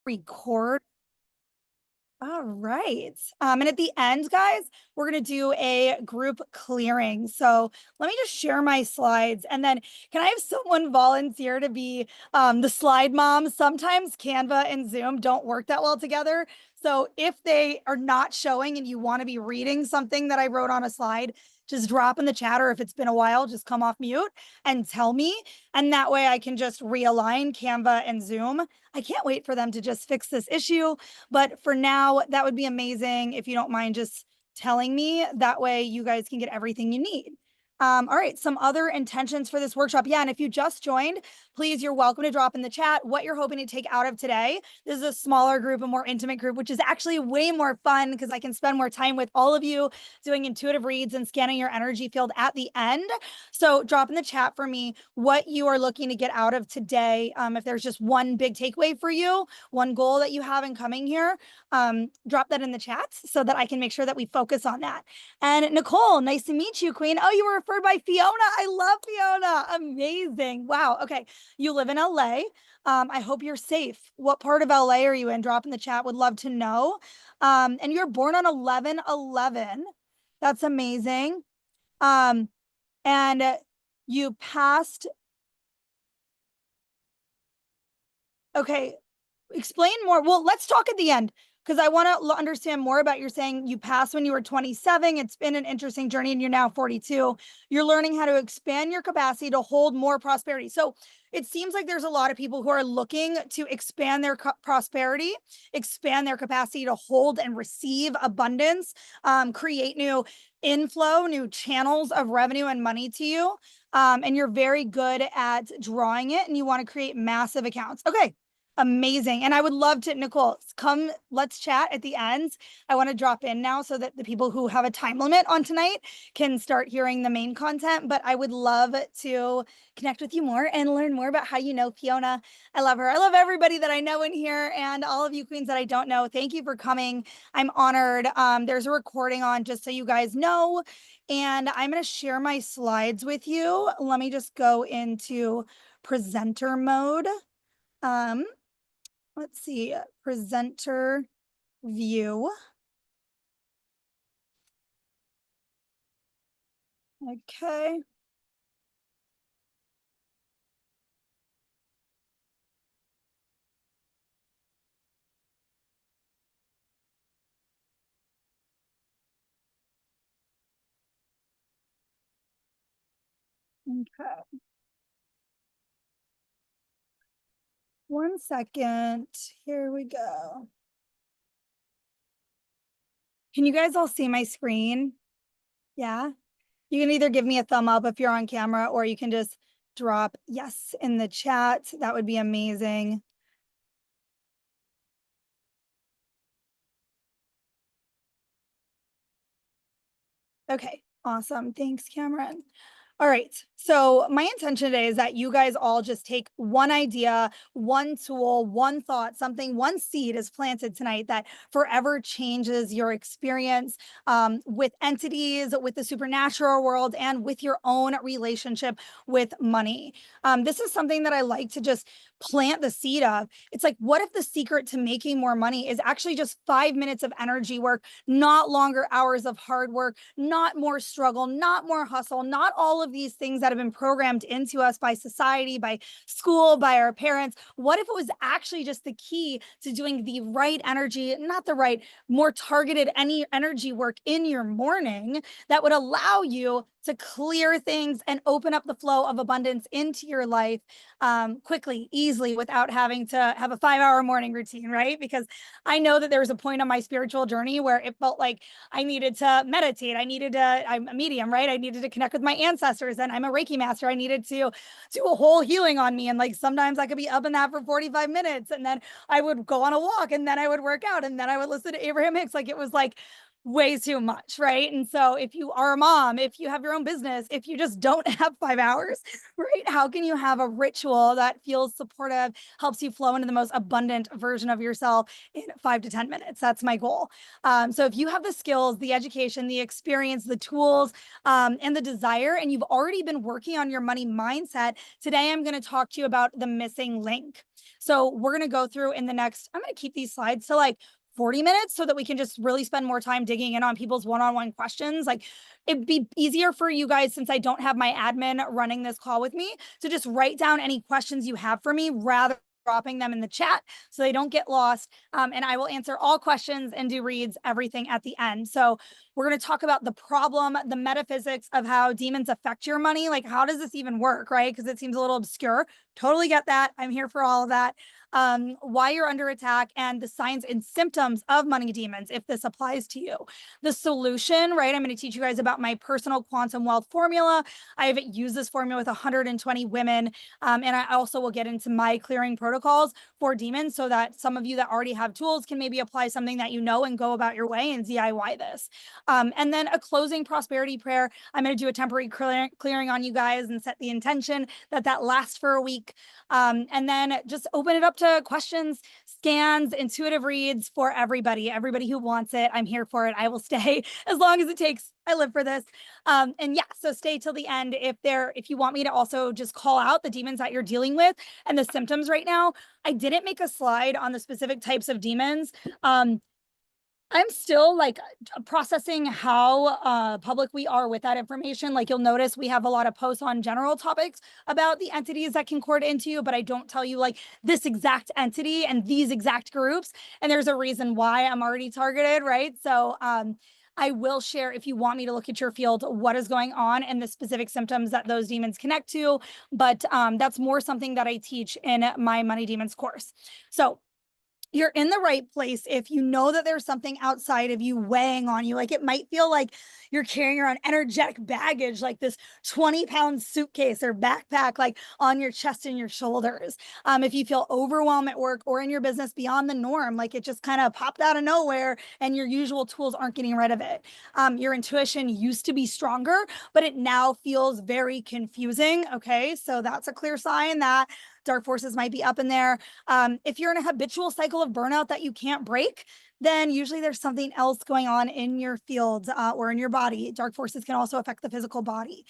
Record. All right. And at the end, guys, we're going to do a group clearing. So let me just share my slides. And then can I have someone volunteer to be the slide mom? Sometimes Canva and Zoom don't work that well together. So if they are not showing and you want to be reading something that I wrote on a slide, just drop in the chat, or if it's been a while, just come off mute and tell me. And that way I can just realign Canva and Zoom. I can't wait for them to just fix this issue. But for now, that would be amazing if you don't mind just telling me. That way you guys can get everything you need. All right, some other intentions for this workshop. Yeah, and if you just joined, please, you're welcome to drop in the chat what you're hoping to take out of today. This is a smaller group, a more intimate group, which is actually way more fun because I can spend more time with all of you doing intuitive reads and scanning your energy field at the end. So drop in the chat for me what you are looking to get out of today. If there's just one big takeaway for you, one goal that you have in coming here, drop that in the chat so that I can make sure that we focus on that. And Nicole, nice to meet you, Queen. Oh, you were referred by Fiona. I love Fiona. Amazing. Wow. Okay. You live in LA. I hope you're safe. What part of LA are you in? Drop in the chat. Would love to know. And you're born on 11/11. That's amazing. And you passed. Okay. Explain more. Well, let's talk at the end because I want to understand more about you're saying you passed when you were 27. It's been an interesting journey and you're now 42. You're learning how to expand your capacity to hold more prosperity. So it seems like there's a lot of people who are looking to expand their prosperity, expand their capacity to hold and receive abundance, create new inflow, new channels of revenue and money to you. And you're very good at drawing it and you want to create massive accounts. Okay. Amazing. And I would love to, Nicole, come, let's chat at the end. I want to drop in now so that the people who have a time limit on tonight can start hearing the main content. But I would love to connect with you more and learn more about how you know Fiona. I love her. I love everybody that I know in here and all of you queens that I don't know. Thank you for coming. I'm honored. There's a recording on just so you guys know. And I'm going to share my slides with you. Let me just go into presenter mode. Let's see, presenter view. Okay. Okay. 1 second. Here we go. Can you guys all see my screen? Yeah. You can either give me a thumb up if you're on camera, or you can just drop yes in the chat. That would be amazing. Okay, awesome. Thanks, Cameron. All right. So my intention today is that you guys all just take one idea, one tool, one thought, something, one seed is planted tonight that forever changes your experience with entities, with the supernatural world, and with your own relationship with money. This is something that I like to just plant the seed of. It's like, what if the secret to making more money is actually just 5 minutes of energy work, not longer hours of hard work, not more struggle, not more hustle, not all of these things that have been programmed into us by society, by school, by our parents? What if it was actually just the key to doing the right energy, not the right, more targeted any energy work in your morning that would allow you to clear things and open up the flow of abundance into your life quickly, easily, without having to have a 5-hour morning routine, right? Because I know that there was a point on my spiritual journey where it felt like I needed to meditate. I'm a medium, right? I needed to connect with my ancestors, and I'm a Reiki master. I needed to do a whole healing on me. And like sometimes I could be up in that for 45 minutes, and then I would go on a walk, and then I would work out, and then I would listen to Abraham Hicks. Like it was like way too much, right? And so if you are a mom, if you have your own business, if you just don't have 5 hours, right? How can you have a ritual that feels supportive, helps you flow into the most abundant version of yourself in 5 to 10 minutes? That's my goal. So if you have the skills, the education, the experience, the tools, and the desire, and you've already been working on your money mindset, today I'm going to talk to you about the missing link. So we're going to go through in the next, I'm going to keep these slides to like 40 minutes so that we can just really spend more time digging in on people's one-on-one questions. Like it'd be easier for you guys, since I don't have my admin running this call with me, to just write down any questions you have for me rather dropping them in the chat so they don't get lost. And I will answer all questions and do reads, everything at the end. So we're going to talk about the problem, the metaphysics of how demons affect your money. Like, how does this even work, right? Because it seems a little obscure. Totally get that. I'm here for all of that. Why you're under attack, and the signs and symptoms of money demons, if this applies to you. The solution, right? I'm going to teach you guys about my personal quantum wealth formula. I've used this formula with 120 women. And I also will get into my clearing protocols for demons so that some of you that already have tools can maybe apply something that you know and go about your way and DIY this. And then a closing prosperity prayer. I'm going to do a temporary clearing on you guys and set the intention that lasts for a week. And then just open it up to questions, scans, intuitive reads for everybody who wants it. I'm here for it. I will stay as long as it takes. I live for this. And yeah, so stay till the end. If you want me to also just call out the demons that you're dealing with and the symptoms right now, I didn't make a slide on the specific types of demons. I'm still like processing how public we are with that information. Like you'll notice we have a lot of posts on general topics about the entities that can cord into you, but I don't tell you like this exact entity and these exact groups. And there's a reason why I'm already targeted, right? So I will share, if you want me to look at your field, what is going on and the specific symptoms that those demons connect to. But that's more something that I teach in my Money Demons course. So you're in the right place if you know that there's something outside of you weighing on you. Like it might feel like you're carrying around energetic baggage, like this 20-pound suitcase or backpack, like on your chest and your shoulders. If you feel overwhelmed at work or in your business beyond the norm, like it just kind of popped out of nowhere and your usual tools aren't getting rid of it. Your intuition used to be stronger, but it now feels very confusing. Okay, so that's a clear sign that dark forces might be up in there. If you're in a habitual cycle of burnout that you can't break, then usually there's something else going on in your field or in your body. Dark forces can also affect the physical body.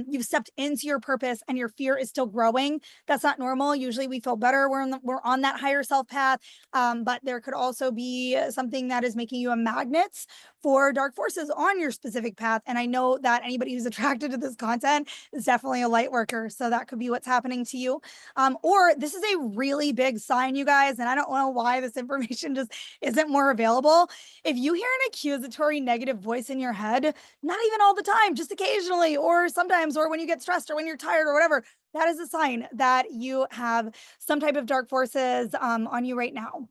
You've stepped into your purpose and your fear is still growing. That's not normal. Usually we feel better. We're on that higher self path. But there could also be something that is making you a magnet for dark forces on your specific path. And I know that anybody who's attracted to this content is definitely a light worker. So that could be what's happening to you. Or this is a really big sign, you guys, and I don't know why this information just isn't more available. If you hear an accusatory negative voice in your head, not even all the time, just occasionally, or sometimes, or when you get stressed or when you're tired or whatever, that is a sign that you have some type of dark forces on you right now.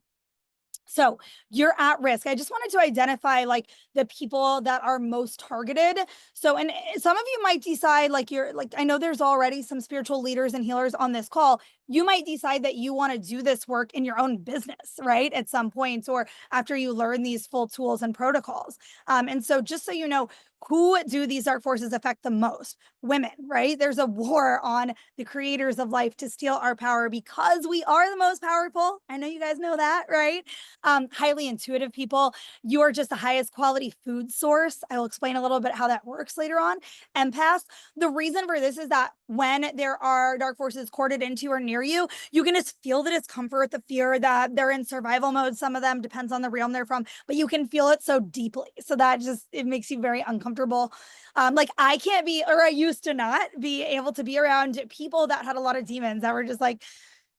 So you're at risk. I just wanted to identify like the people that are most targeted. So, and some of you might decide like I know there's already some spiritual leaders and healers on this call. You might decide that you want to do this work in your own business, right? At some point, or after you learn these full tools and protocols. And so just so you know, who do these dark forces affect the most? Women, right? There's a war on the creators of life to steal our power because we are the most powerful. I know you guys know that, right? Highly intuitive people, you are just the highest quality food source. I will explain a little bit how that works later on. Empaths, the reason for this is that when there are dark forces corded into or near you, you can just feel the discomfort, the fear that they're in survival mode. Some of them depends on the realm they're from, but you can feel it so deeply. So that just, it makes you very uncomfortable. Like I can't be, or I used to not be able to be around people that had a lot of demons that were just like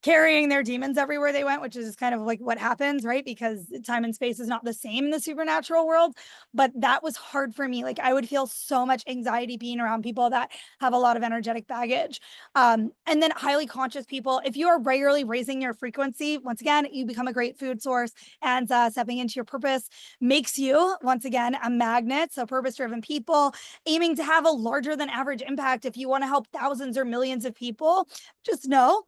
carrying their demons everywhere they went, which is kind of like what happens, right? Because time and space is not the same in the supernatural world. But that was hard for me. Like I would feel so much anxiety being around people that have a lot of energetic baggage. And then highly conscious people, if you are regularly raising your frequency, once again, you become a great food source, and stepping into your purpose makes you, once again, a magnet. So purpose-driven people aiming to have a larger than average impact. If you want to help thousands or millions of people, just know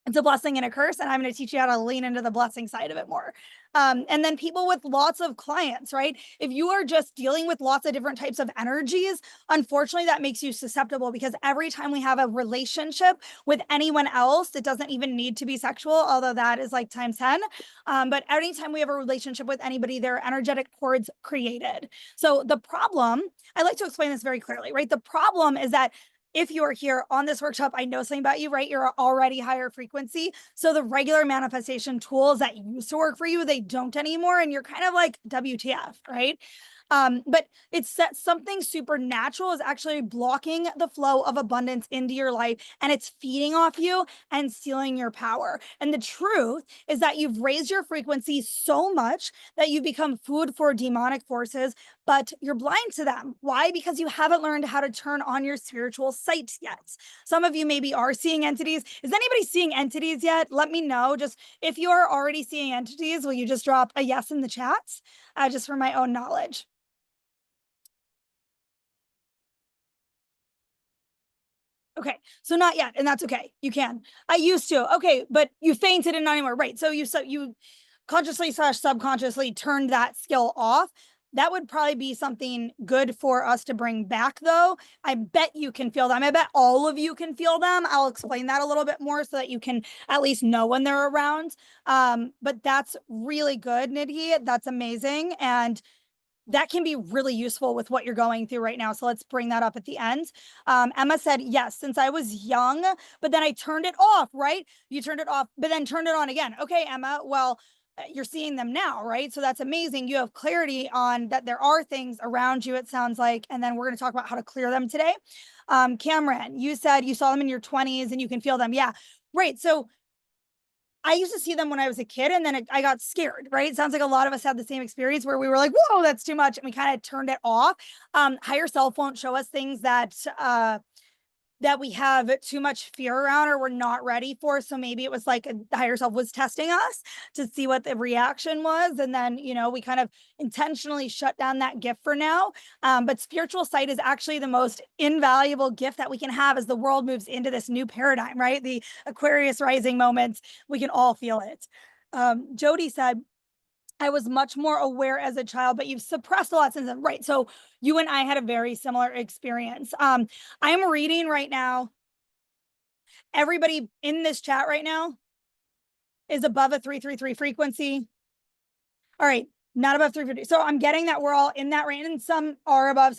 It's a blessing and a curse, and I'm going to teach you how to lean into the blessing side of it more. And then people with lots of clients, right? If you are just dealing with lots of different types of energies, unfortunately, that makes you susceptible, because every time we have a relationship with anyone else, it doesn't even need to be sexual, although that is like times 10. But anytime we have a relationship with anybody, there are energetic cords created. So the problem, I like to explain this very clearly, right? The problem is that if you're here on this workshop, I know something about you, right? You're already higher frequency. So the regular manifestation tools that used to work for you, they don't anymore. And you're kind of like WTF, right? But it's that something supernatural is actually blocking the flow of abundance into your life, and it's feeding off you and stealing your power. And the truth is that you've raised your frequency so much that you become food for demonic forces, but you're blind to them. Why? Because you haven't learned how to turn on your spiritual sight yet. Some of you maybe are seeing entities. Is anybody seeing entities yet? Let me know. Just if you are already seeing entities, will you just drop a yes in the chat? Just for my own knowledge. Okay, so not yet, and that's okay. You can. I used to. Okay, but you fainted and not anymore. Right. So you consciously slash subconsciously turned that skill off. That would probably be something good for us to bring back, though. I bet you can feel them. I bet all of you can feel them. I'll explain that a little bit more so that you can at least know when they're around. But that's really good, Nidhi. That's amazing. And that can be really useful with what you're going through right now. So let's bring that up at the end. Emma said, yes, since I was young, but then I turned it off, right? You turned it off, but then turned it on again. Okay, Emma, well, you're seeing them now, right? So that's amazing. You have clarity on that there are things around you, it sounds like. And then we're going to talk about how to clear them today. Cameron, you said you saw them in your 20s and you can feel them. Yeah, right. So I used to see them when I was a kid, and then I got scared, right? It sounds like a lot of us had the same experience where we were like, whoa, that's too much. And we kind of turned it off. Higher self won't show us things that we have too much fear around or we're not ready for. So maybe it was like a higher self was testing us to see what the reaction was. And then, we kind of intentionally shut down that gift for now. But spiritual sight is actually the most invaluable gift that we can have as the world moves into this new paradigm, right? The Aquarius rising moments, we can all feel it. Jody said, I was much more aware as a child, but you've suppressed a lot since then. Right. So you and I had a very similar experience. I'm reading right now. Everybody in this chat right now is above a 333 frequency. All right. Not above 350. So I'm getting that we're all in that range, and some are above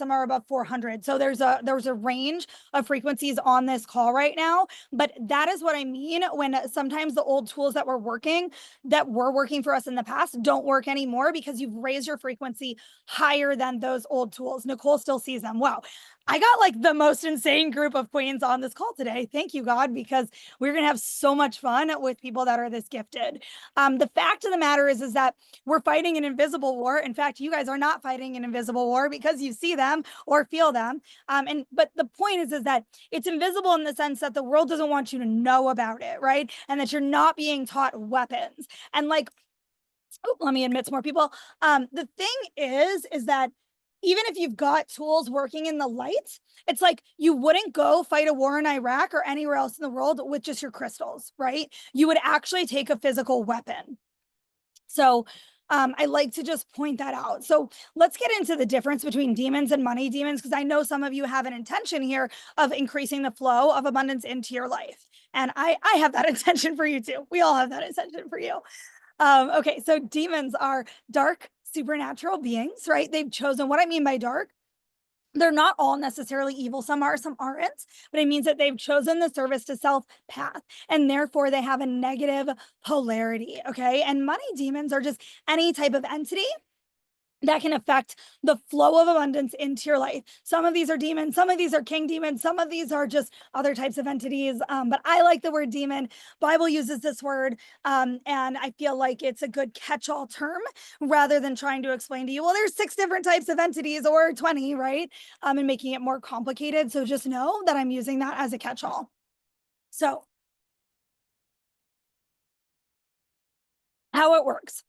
400. So there's a range of frequencies on this call right now. But that is what I mean when sometimes the old tools that were working for us in the past don't work anymore, because you've raised your frequency higher than those old tools. Nicole still sees them. Wow. I got like the most insane group of queens on this call today. Thank you, God, because we're going to have so much fun with people that are this gifted. The fact of the matter is that we're fighting an invisible war. In fact, you guys are not fighting an invisible war because you see them or feel them. But the point is that it's invisible in the sense that the world doesn't want you to know about it, right? And that you're not being taught weapons. And like, let me admit some more people. The thing is that even if you've got tools working in the light, it's like you wouldn't go fight a war in Iraq or anywhere else in the world with just your crystals, right? You would actually take a physical weapon. So I like to just point that out. So let's get into the difference between demons and money demons, because I know some of you have an intention here of increasing the flow of abundance into your life. And I have that intention for you too. We all have that intention for you. Okay, so demons are dark supernatural beings, right? They've chosen, what I mean by dark, they're not all necessarily evil. Some are, some aren't, but it means that they've chosen the service to self path, and therefore they have a negative polarity. Okay. And money demons are just any type of entity that can affect the flow of abundance into your life. Some of these are demons, some of these are king demons, some of these are just other types of entities. But I like the word demon. Bible uses this word, and I feel like it's a good catch-all term rather than trying to explain to you, well, there's 6 different types of entities or 20, right? And making it more complicated. So just know that I'm using that as a catch-all. So how it works.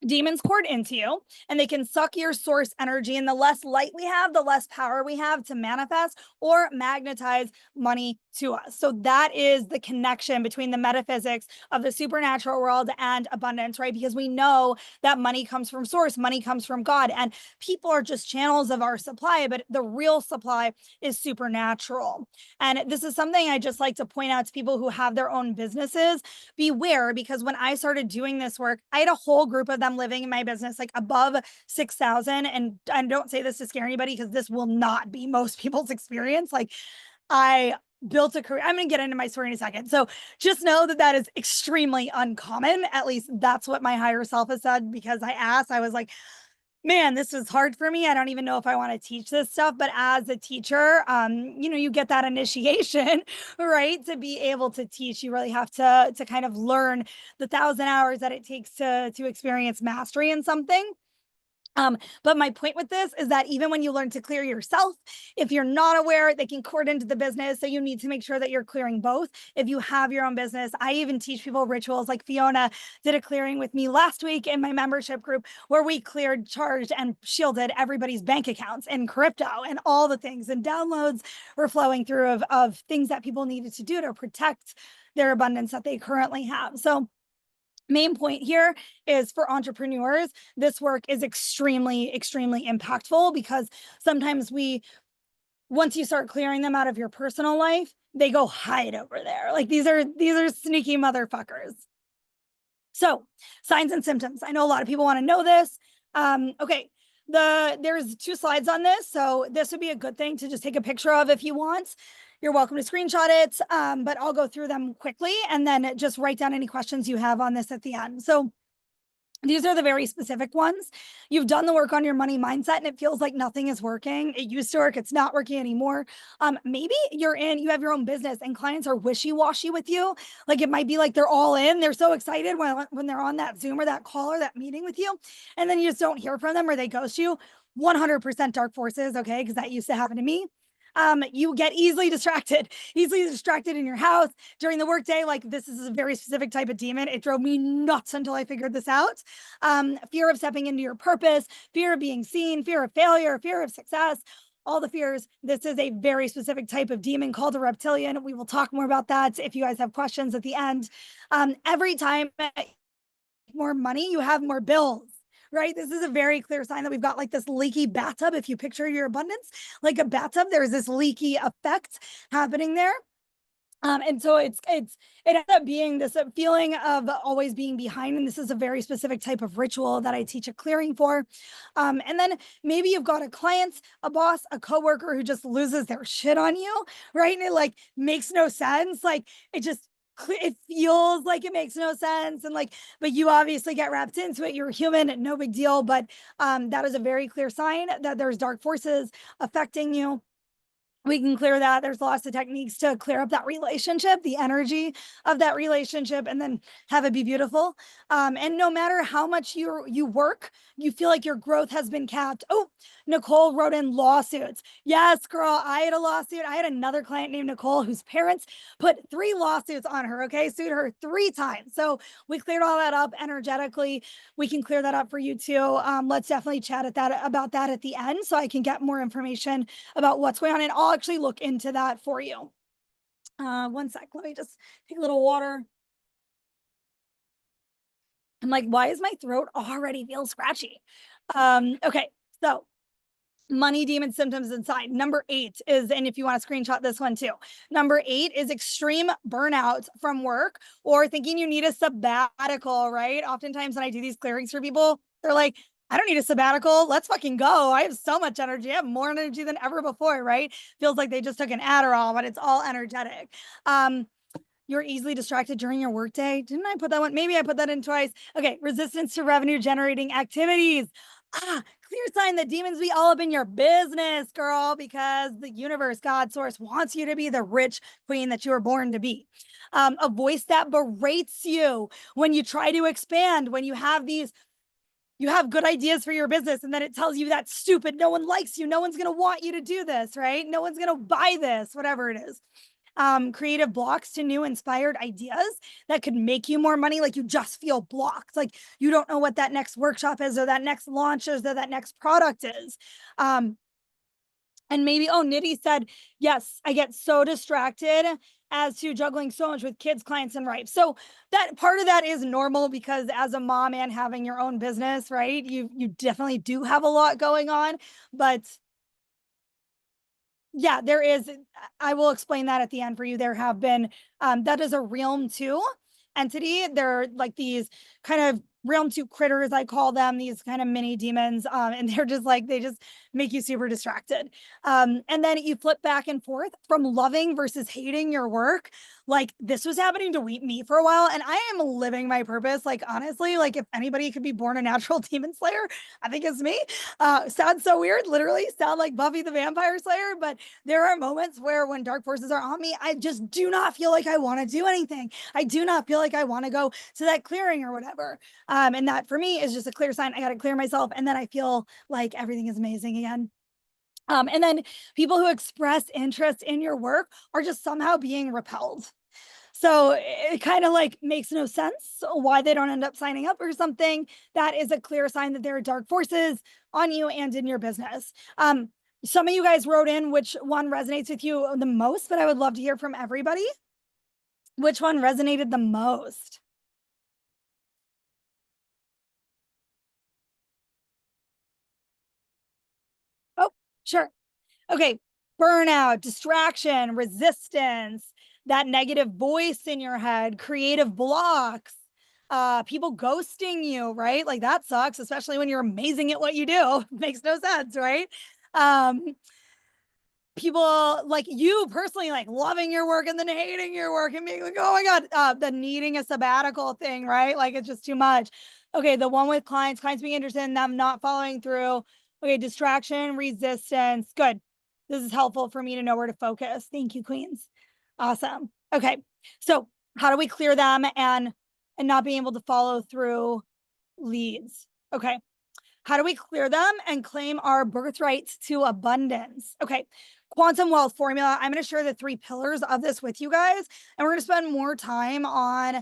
demons cord into you, and they can suck your source energy. And the less light we have, the less power we have to manifest or magnetize money to us. So that is the connection between the metaphysics of the supernatural world and abundance, right? Because we know that money comes from source, money comes from God, and people are just channels of our supply, but the real supply is supernatural. And this is something I just like to point out to people who have their own businesses. Beware, because when I started doing this work, I had a whole group of them living in my business, like above 6,000. And I don't say this to scare anybody, because this will not be most people's experience. Like, I built a career. I'm going to get into my story in a second. So just know that that is extremely uncommon. At least that's what my higher self has said, because I asked, I was like, man, this was hard for me. I don't even know if I want to teach this stuff. But as a teacher, you get that initiation, right? To be able to teach, you really have to kind of learn the 1,000 hours that it takes to experience mastery in something. But my point with this is that even when you learn to clear yourself, if you're not aware, they can cord into the business. So you need to make sure that you're clearing both. If you have your own business, I even teach people rituals. Like Fiona did a clearing with me last week in my membership group, where we cleared, charged, and shielded everybody's bank accounts and crypto and all the things, and downloads were flowing through of things that people needed to do to protect their abundance that they currently have. So main point here is, for entrepreneurs, this work is extremely, extremely impactful, because sometimes once you start clearing them out of your personal life, they go hide over there. Like, these are sneaky motherfuckers. So, signs and symptoms. I know a lot of people want to know this. Okay. There's 2 slides on this. So this would be a good thing to just take a picture of if you want. You're welcome to screenshot it. But I'll go through them quickly, and then just write down any questions you have on this at the end. So these are the very specific ones. You've done the work on your money mindset, and it feels like nothing is working. It used to work. It's not working anymore. Maybe you have your own business and clients are wishy-washy with you. Like, it might be like they're all in. They're so excited when they're on that Zoom or that call or that meeting with you, and then you just don't hear from them, or they ghost you. 100% dark forces, okay? Because that used to happen to me. You get easily distracted in your house during the workday. Like, this is a very specific type of demon. It drove me nuts until I figured this out. Fear of stepping into your purpose, fear of being seen, fear of failure, fear of success, all the fears. This is a very specific type of demon called a reptilian. We will talk more about that if you guys have questions at the end. Every time more money, you have more bills, right? This is a very clear sign that we've got like this leaky bathtub. If you picture your abundance like a bathtub, there's this leaky effect happening there. And so it ends up being this feeling of always being behind. And this is a very specific type of ritual that I teach a clearing for. And then maybe you've got a client, a boss, a coworker who just loses their shit on you, right? And it like makes no sense. Like, it feels like it makes no sense. And like, but you obviously get wrapped into it. You're human, no big deal. But that is a very clear sign that there's dark forces affecting you. We can clear that. There's lots of techniques to clear up that relationship, the energy of that relationship, and then have it be beautiful. And no matter how much you work, you feel like your growth has been capped. Oh, Nicole wrote in lawsuits. Yes, girl, I had a lawsuit. I had another client named Nicole whose parents put 3 lawsuits on her, okay? Sued her 3 times. So we cleared all that up energetically. We can clear that up for you too. Let's definitely chat about that at the end, so I can get more information about what's going on, and I'll actually look into that for you. 1 sec. Let me just take a little water. I'm like, why is my throat already feel scratchy? Okay. So money demon symptoms inside. Number 8 is, and if you want to screenshot this one too, number 8 is extreme burnout from work, or thinking you need a sabbatical, right? Oftentimes when I do these clearings for people, they're like, I don't need a sabbatical. Let's fucking go. I have so much energy. I have more energy than ever before, right? Feels like they just took an Adderall, but it's all energetic. You're easily distracted during your workday. Didn't I put that one? Maybe I put that in twice. Okay. Resistance to revenue generating activities. Clear sign that demons be all up in your business, girl, because the universe, God, source wants you to be the rich queen that you were born to be. A voice that berates you when you try to expand, when you have good ideas for your business, and then it tells you that's stupid. No one likes you. No one's going to want you to do this, right? No one's going to buy this, whatever it is. creative blocks to new inspired ideas that could make you more money. Like you just feel blocked. Like you don't know what that next workshop is or that next launch is or that next product is. And maybe, oh, Nitty said, yes, I get so distracted as to juggling so much with kids, clients, and rights. So that part of that is normal because as a mom and having your own business, right? You definitely do have a lot going on, but yeah, there is. I will explain that at the end for you. There have been, that is a Realm 2 entity. They're like these kind of Realm 2 critters, I call them, these kind of mini demons. And they're just like, they just make you super distracted. And then you flip back and forth from loving versus hating your work. Like this was happening to me for a while, and I am living my purpose. Like honestly, like if anybody could be born a natural demon slayer, I think it's me. Sounds so weird, literally sound like Buffy the Vampire Slayer, but there are moments where when dark forces are on me, I just do not feel like I want to do anything. I do not feel like I want to go to that clearing or whatever. And that for me is just a clear sign. I got to clear myself. And then I feel like everything is amazing again. And then people who express interest in your work are just somehow being repelled. So it kind of like makes no sense why they don't end up signing up or something. That is a clear sign that there are dark forces on you and in your business. Some of you guys wrote in which one resonates with you the most, but I would love to hear from everybody. Which one resonated the most? Oh, sure. Okay. Burnout, distraction, resistance, that negative voice in your head, creative blocks, people ghosting you, right? Like that sucks, especially when you're amazing at what you do. Makes no sense, right? Um, people like you personally like loving your work and then hating your work and being like, oh my God, the needing a sabbatical thing, right? Like it's just too much. Okay, the one with clients being interested in them not following through. Okay, distraction, resistance. Good. This is helpful for me to know where to focus. Thank you, Queens. Awesome. Okay. So how do we clear them and not being able to follow through leads? Okay. How do we clear them and claim our birthright to abundance? Okay. Quantum wealth formula. I'm going to share the 3 pillars of this with you guys. And we're going to spend more time on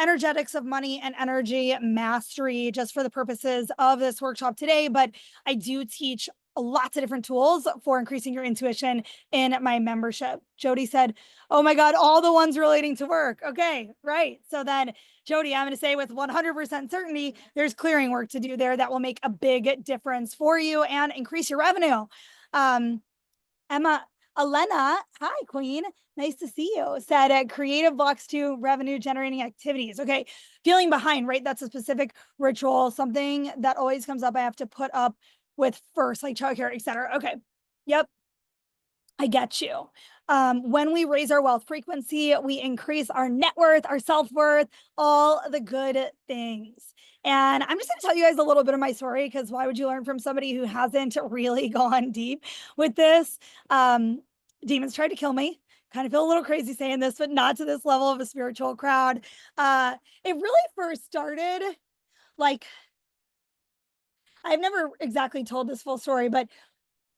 energetics of money and energy mastery just for the purposes of this workshop today. But I do teach lots of different tools for increasing your intuition in my membership. Jody said, oh my God, all the ones relating to work. Okay, right. So then, Jody, I'm going to say with 100% certainty, there's clearing work to do there that will make a big difference for you and increase your revenue. Emma, Elena, hi, Queen. Nice to see you. Said creative blocks to revenue generating activities. Okay. Feeling behind, right? That's a specific ritual, something that always comes up. I have to put up with first, like childcare, etc. Okay. Yep. I get you. When we raise our wealth frequency, we increase our net worth, our self worth, all the good things. And I'm just going to tell you guys a little bit of my story because why would you learn from somebody who hasn't really gone deep with this? Demons tried to kill me. Kind of feel a little crazy saying this, but not to this level of a spiritual crowd. It really first started like, I've never exactly told this full story, but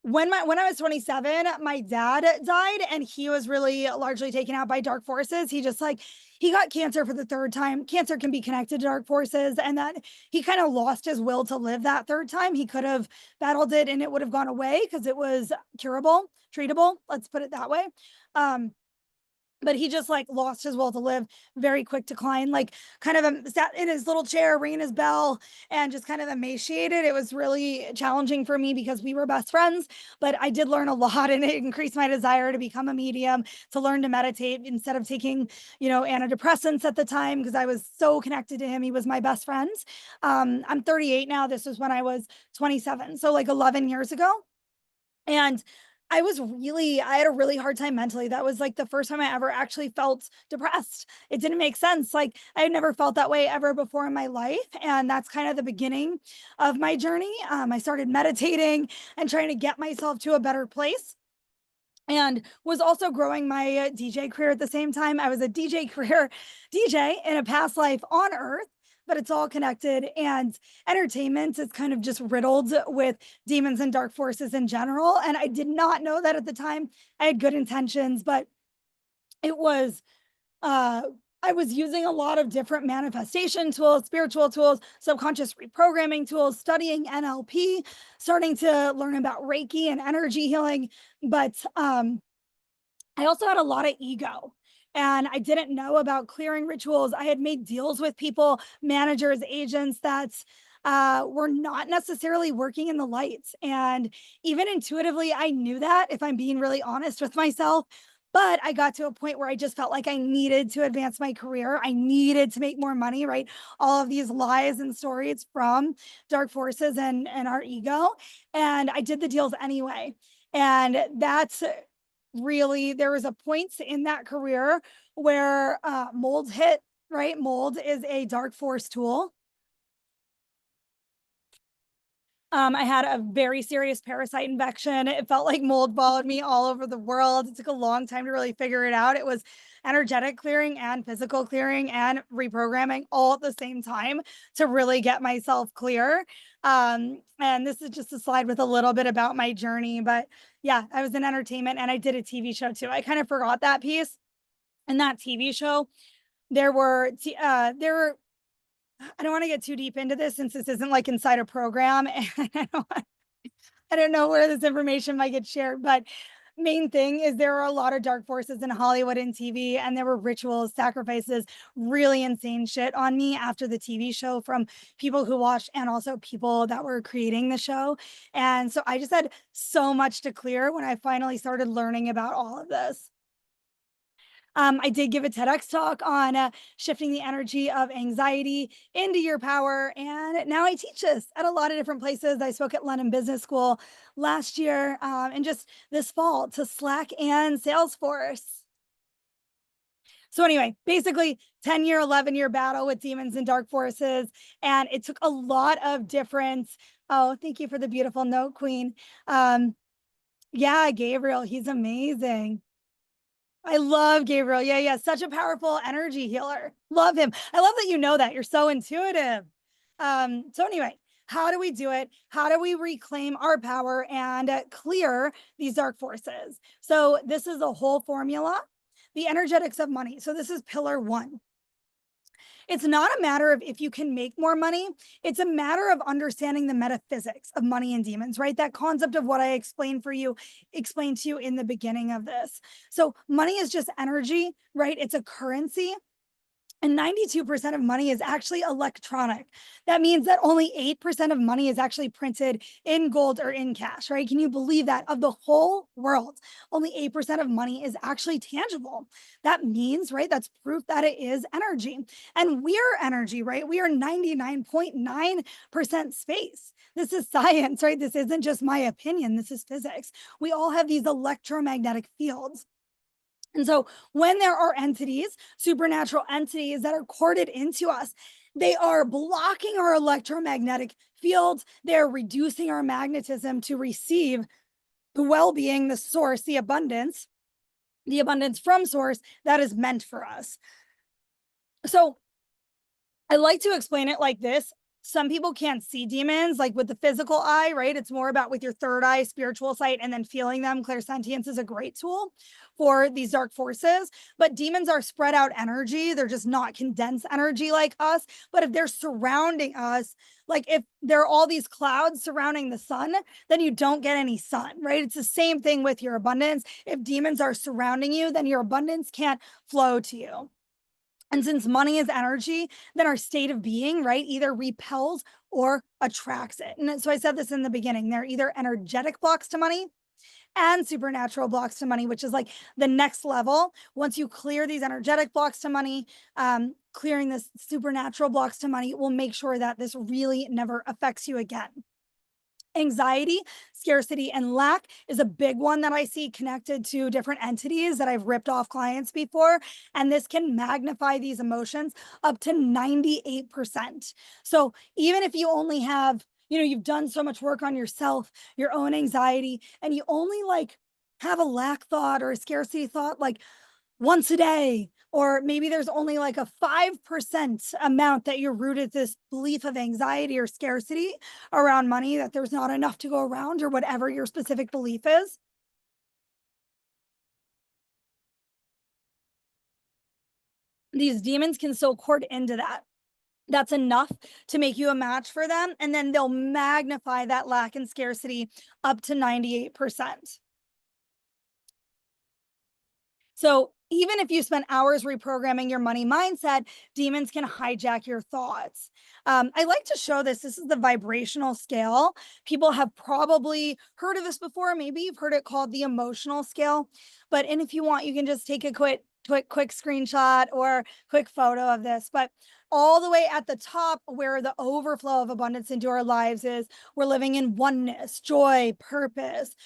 when I was 27, my dad died and he was really largely taken out by dark forces. He just like he got cancer for the 3rd time. Cancer can be connected to dark forces, and that he kind of lost his will to live that 3rd time. He could have battled it and it would have gone away because it was curable, treatable. Let's put it that way. But he just like lost his will to live, very quick decline, like kind of sat in his little chair, ringing his bell, and just kind of emaciated. It was really challenging for me because we were best friends, but I did learn a lot, and it increased my desire to become a medium, to learn to meditate instead of taking, antidepressants at the time because I was so connected to him. He was my best friend. I'm 38 now. This was when I was 27, so like 11 years ago. And I had a really hard time mentally. That was like the first time I ever actually felt depressed. It didn't make sense. Like I had never felt that way ever before in my life. And that's kind of the beginning of my journey. I started meditating and trying to get myself to a better place, and was also growing my DJ career at the same time. I was a DJ career DJ in a past life on Earth, but it's all connected. And entertainment is kind of just riddled with demons and dark forces in general. And I did not know that at the time. I had good intentions, but It was uh I was using a lot of different manifestation tools, spiritual tools, subconscious reprogramming tools, studying NLP, starting to learn about Reiki and energy healing. But I also had a lot of ego. And I didn't know about clearing rituals. I had made deals with people, managers, agents that were not necessarily working in the lights. And even intuitively, I knew that, if I'm being really honest with myself. But I got to a point where I just felt like I needed to advance my career. I needed to make more money, right? All of these lies and stories from dark forces and our ego. And I did the deals anyway. And that's really, there was a point in that career where mold hit, right? Mold is a dark force tool. I had a very serious parasite infection. It felt like mold followed me all over the world. It took a long time to really figure it out. It was energetic clearing and physical clearing and reprogramming all at the same time to really get myself clear. And this is just a slide with a little bit about my journey. But yeah, I was in entertainment and I did a TV show too. I kind of forgot that piece. In that TV show, there were I don't want to get too deep into this since this isn't like inside a program, and I don't know where this information might get shared, but main thing is there are a lot of dark forces in Hollywood and TV, and there were rituals, sacrifices, really insane shit on me after the TV show from people who watched and also people that were creating the show. And so I just had so much to clear when I finally started learning about all of this. I did give a TEDx talk on shifting the energy of anxiety into your power. And now I teach this at a lot of different places. I spoke at London Business School last year and just this fall to Slack and Salesforce. So, anyway, basically, 10-year, 11-year battle with demons and dark forces. And it took a lot of different. Oh, thank you for the beautiful note, Queen. Yeah, Gabriel, he's amazing. I love Gabriel. Yeah, yeah, such a powerful energy healer. Love him. I love that you know that. You're so intuitive. So anyway, how do we do it? How do we reclaim our power and clear these dark forces? So this is a whole formula, the energetics of money. So this is pillar 1. It's not a matter of if you can make more money. It's a matter of understanding the metaphysics of money and demons, right? That concept of what I explained to you in the beginning of this. So money is just energy, right? It's a currency. And 92% of money is actually electronic. That means that only 8% of money is actually printed in gold or in cash, right? Can you believe that? Of the whole world, only 8% of money is actually tangible. That means, right? That's proof that it is energy. And we're energy, right? We are 99.9% space. This is science, right? This isn't just my opinion. This is physics. We all have these electromagnetic fields. And so when there are entities, supernatural entities that are corded into us, they are blocking our electromagnetic fields. They're reducing our magnetism to receive the well being, the source, the abundance from source that is meant for us. So I like to explain it like this. Some people can't see demons like with the physical eye, right? It's more about with your third eye, spiritual sight, and then feeling them. Clairsentience is a great tool for these dark forces. But demons are spread out energy. They're just not condensed energy like us. But if they're surrounding us, like if there are all these clouds surrounding the sun, then you don't get any sun, right? It's the same thing with your abundance. If demons are surrounding you, then your abundance can't flow to you. And since money is energy, then our state of being, right, either repels or attracts it. And so I said this in the beginning, there are either energetic blocks to money and supernatural blocks to money, which is like the next level. Once you clear these energetic blocks to money, clearing this supernatural blocks to money will make sure that this really never affects you again. Anxiety, scarcity, and lack is a big one that I see connected to different entities that I've ripped off clients before. And this can magnify these emotions up to 98%. So even if you only have, you've done so much work on yourself, your own anxiety, and you only like have a lack thought or a scarcity thought like once a day, or maybe there's only like a 5% amount that you're rooted this belief of anxiety or scarcity around money, that there's not enough to go around, or whatever your specific belief is. these demons can still cord into that. That's enough to make you a match for them. And then they'll magnify that lack and scarcity up to 98%. So even if you spend hours reprogramming your money mindset, demons can hijack your thoughts. I like to show this. This is the vibrational scale. People have probably heard of this before. Maybe you've heard it called the emotional scale. And if you want, you can just take a quick screenshot or quick photo of this. But all the way at the top, where the overflow of abundance into our lives is, we're living in oneness, joy, purpose,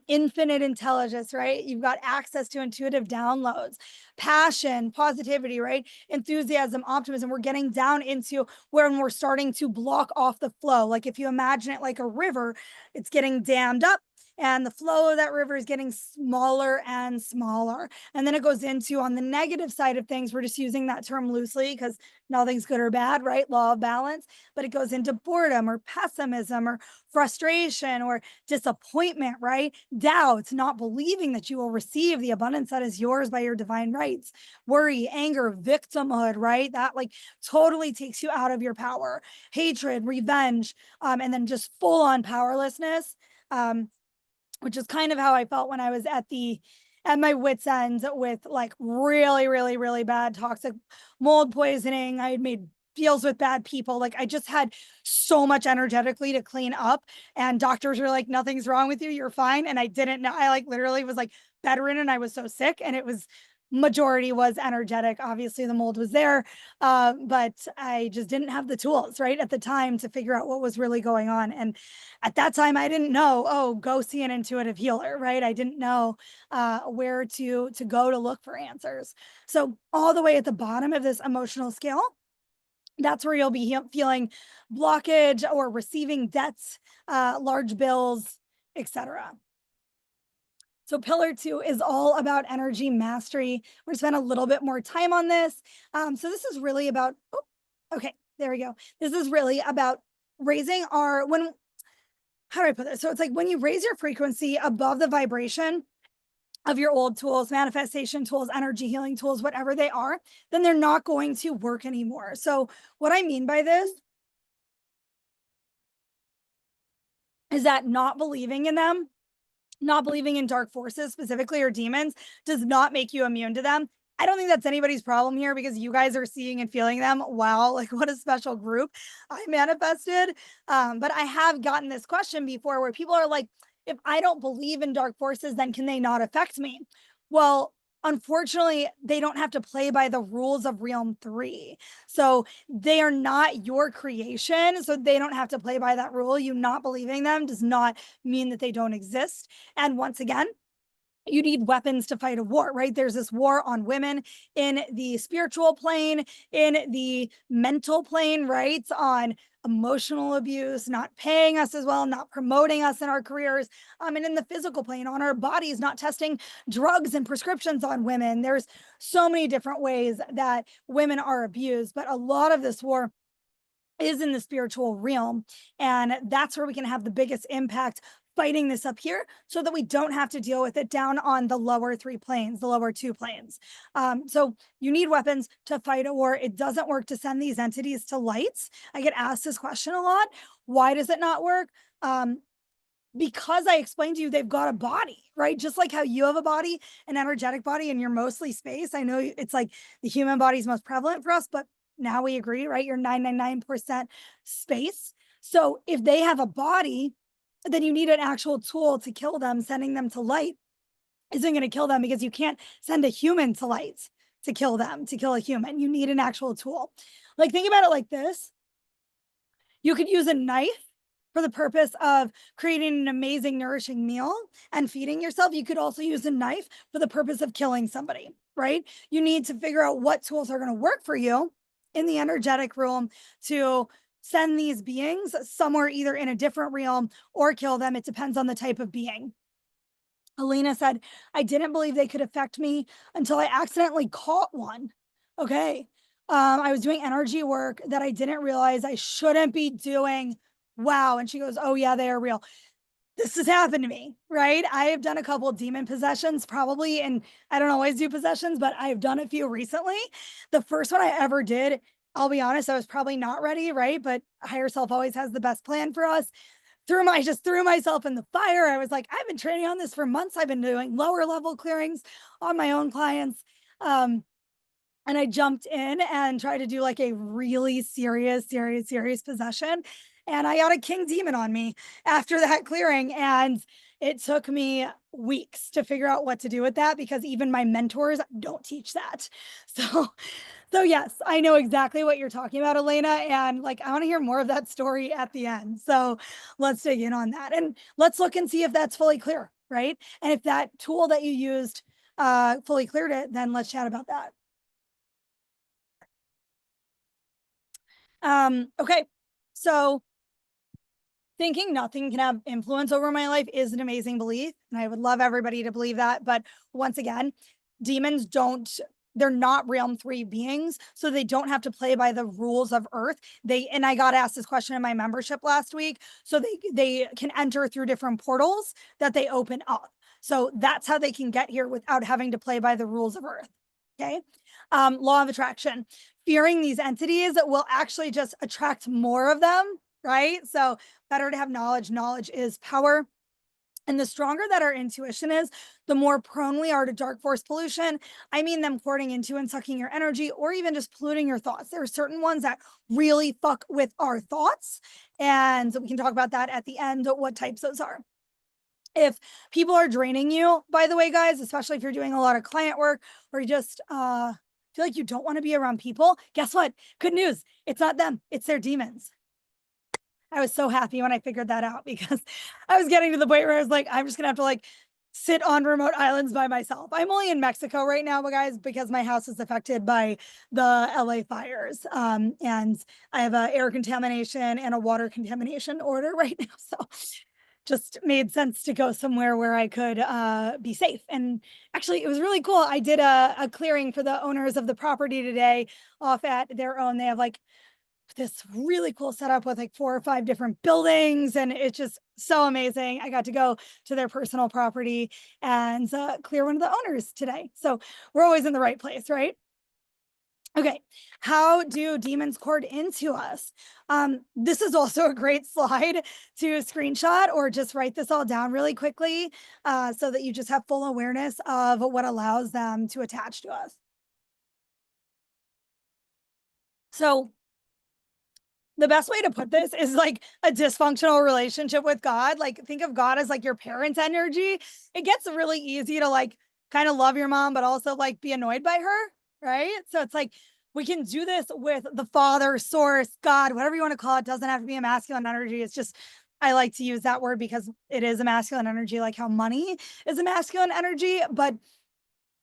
infinite intelligence, right? You've got access to intuitive downloads, passion, positivity, right? Enthusiasm, optimism. We're getting down into when we're starting to block off the flow. Like if you imagine it like a river, it's getting dammed up, and the flow of that river is getting smaller and smaller. And then it goes into, on the negative side of things, we're just using that term loosely because nothing's good or bad, right? Law of balance. But it goes into boredom or pessimism or frustration or disappointment, right? Doubts, not believing that you will receive the abundance that is yours by your divine rights, worry, anger, victimhood, right? That like totally takes you out of your power, hatred, revenge, and then just full on powerlessness. Which is kind of how I felt when I was at my wit's end with like really, really, really bad toxic mold poisoning. I had made deals with bad people. Like I just had so much energetically to clean up, and doctors were like, nothing's wrong with you. You're fine. And I didn't know. I like literally was like bedridden and I was so sick, and it was majority was energetic. Obviously the mold was there. But I just didn't have the tools right at the time to figure out what was really going on. And at that time I didn't know, oh, go see an intuitive healer, right? I didn't know where to go to look for answers. So all the way at the bottom of this emotional scale, that's where you'll be feeling blockage or receiving debts, large bills, etc. So pillar 2 is all about energy mastery. We're gonna spend a little bit more time on this. So this is really about, oh, okay, there we go. This is really about raising our, how do I put this? So it's like when you raise your frequency above the vibration of your old tools, manifestation tools, energy healing tools, whatever they are, then they're not going to work anymore. So what I mean by this is that not believing in them, not believing in dark forces specifically or demons, does not make you immune to them. I don't think that's anybody's problem here because you guys are seeing and feeling them. Wow, like what a special group I manifested. But I have gotten this question before where people are like, if I don't believe in dark forces, then can they not affect me? Well, unfortunately, they don't have to play by the rules of Realm 3. So they are not your creation. So they don't have to play by that rule. You not believing them does not mean that they don't exist. And once again, you need weapons to fight a war, right? There's this war on women in the spiritual plane, in the mental plane, right? On emotional abuse, not paying us as well, not promoting us in our careers, and in the physical plane, on our bodies, not testing drugs and prescriptions on women. There's so many different ways that women are abused, but a lot of this war is in the spiritual realm. And that's where we can have the biggest impact fighting this up here so that we don't have to deal with it down on the lower 3 planes, the lower 2 planes. So you need weapons to fight a war. It doesn't work to send these entities to lights. I get asked this question a lot. Why does it not work? Because I explained to you, they've got a body, right? Just like how you have a body, an energetic body, and you're mostly space. I know it's like the human body is most prevalent for us, but now we agree, right? You're 999% space. So if they have a body, then you need an actual tool to kill them. Sending them to light isn't going to kill them because you can't send a human to light to kill them, to kill a human. You need an actual tool. Like, think about it like this. You could use a knife for the purpose of creating an amazing, nourishing meal and feeding yourself. You could also use a knife for the purpose of killing somebody, right? You need to figure out what tools are going to work for you in the energetic realm to send these beings somewhere either in a different realm or kill them. It depends on the type of being. Alina said, I didn't believe they could affect me until I accidentally caught one. Okay. I was doing energy work that I didn't realize I shouldn't be doing. Wow. And she goes, oh, yeah, they are real. this has happened to me, right? I have done a couple demon possessions probably, and I don't always do possessions, but I've done a few recently. The first one I ever did, I'll be honest, I was probably not ready, right? But higher self always has the best plan for us. Just threw myself in the fire. I was like, I've been training on this for months. I've been doing lower level clearings on my own clients. And I jumped in and tried to do like a really serious possession. And I got a king demon on me after that clearing. And it took me weeks to figure out what to do with that because even my mentors don't teach that. So, so yes, I know exactly what you're talking about, Elena. And like, I want to hear more of that story at the end. So let's dig in on that and let's look and see if that's fully clear, right? And if that tool that you used fully cleared it, then let's chat about that. Okay. So thinking nothing can have influence over my life is an amazing belief. And I would love everybody to believe that. But once again, demons they're not realm 3 beings. So they don't have to play by the rules of earth. And I got asked this question in my membership last week. So they can enter through different portals that they open up. So that's how they can get here without having to play by the rules of earth. Okay. Law of attraction. Fearing these entities will actually just attract more of them, right? So better to have knowledge. Knowledge is power. And the stronger that our intuition is, the more prone we are to dark force pollution. I mean, them pouring into and sucking your energy or even just polluting your thoughts. There are certain ones that really fuck with our thoughts. And we can talk about that at the end, what types those are. If people are draining you, by the way, guys, especially if you're doing a lot of client work or you just feel like you don't want to be around people, guess what? Good news. It's not them. It's their demons. I was so happy when I figured that out because I was getting to the point where I was like, I'm just gonna have to like sit on remote islands by myself. I'm only in Mexico right now, but guys, because my house is affected by the LA fires. And I have a air contamination and a water contamination order right now. So just made sense to go somewhere where I could be safe. And actually, it was really cool. I did a clearing for the owners of the property today off at their own. They have like this really cool setup with like 4 or 5 different buildings. And it's just so amazing. I got to go to their personal property and clear one of the owners today. So we're always in the right place, right? Okay, how do demons cord into us? This is also a great slide to screenshot or just write this all down really quickly so that you just have full awareness of what allows them to attach to us. So the best way to put this is like a dysfunctional relationship with God. Like think of God as like your parents' energy. It gets really easy to like kind of love your mom, but also like be annoyed by her, right? So it's like we can do this with the Father, Source, God, whatever you want to call it. Doesn't have to be a masculine energy. It's just I like to use that word because it is a masculine energy, like how money is a masculine energy, but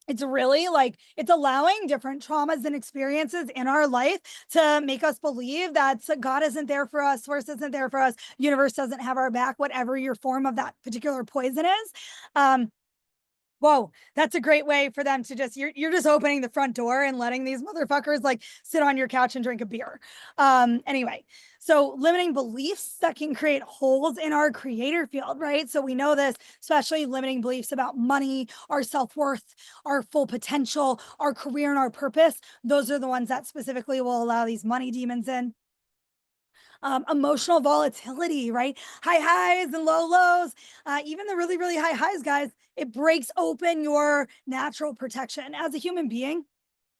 it's really like it's allowing different traumas and experiences in our life to make us believe that God isn't there for us, source isn't there for us, universe doesn't have our back, whatever your form of that particular poison is. Whoa, that's a great way for them to just you're just opening the front door and letting these motherfuckers like sit on your couch and drink a beer. Anyway, so limiting beliefs that can create holes in our creator field, right? So we know this, especially limiting beliefs about money, our self-worth, our full potential, our career, and our purpose. Those are the ones that specifically will allow these money demons in. Emotional volatility, right? High highs and low lows, even the really, really high highs, guys, it breaks open your natural protection. As a human being,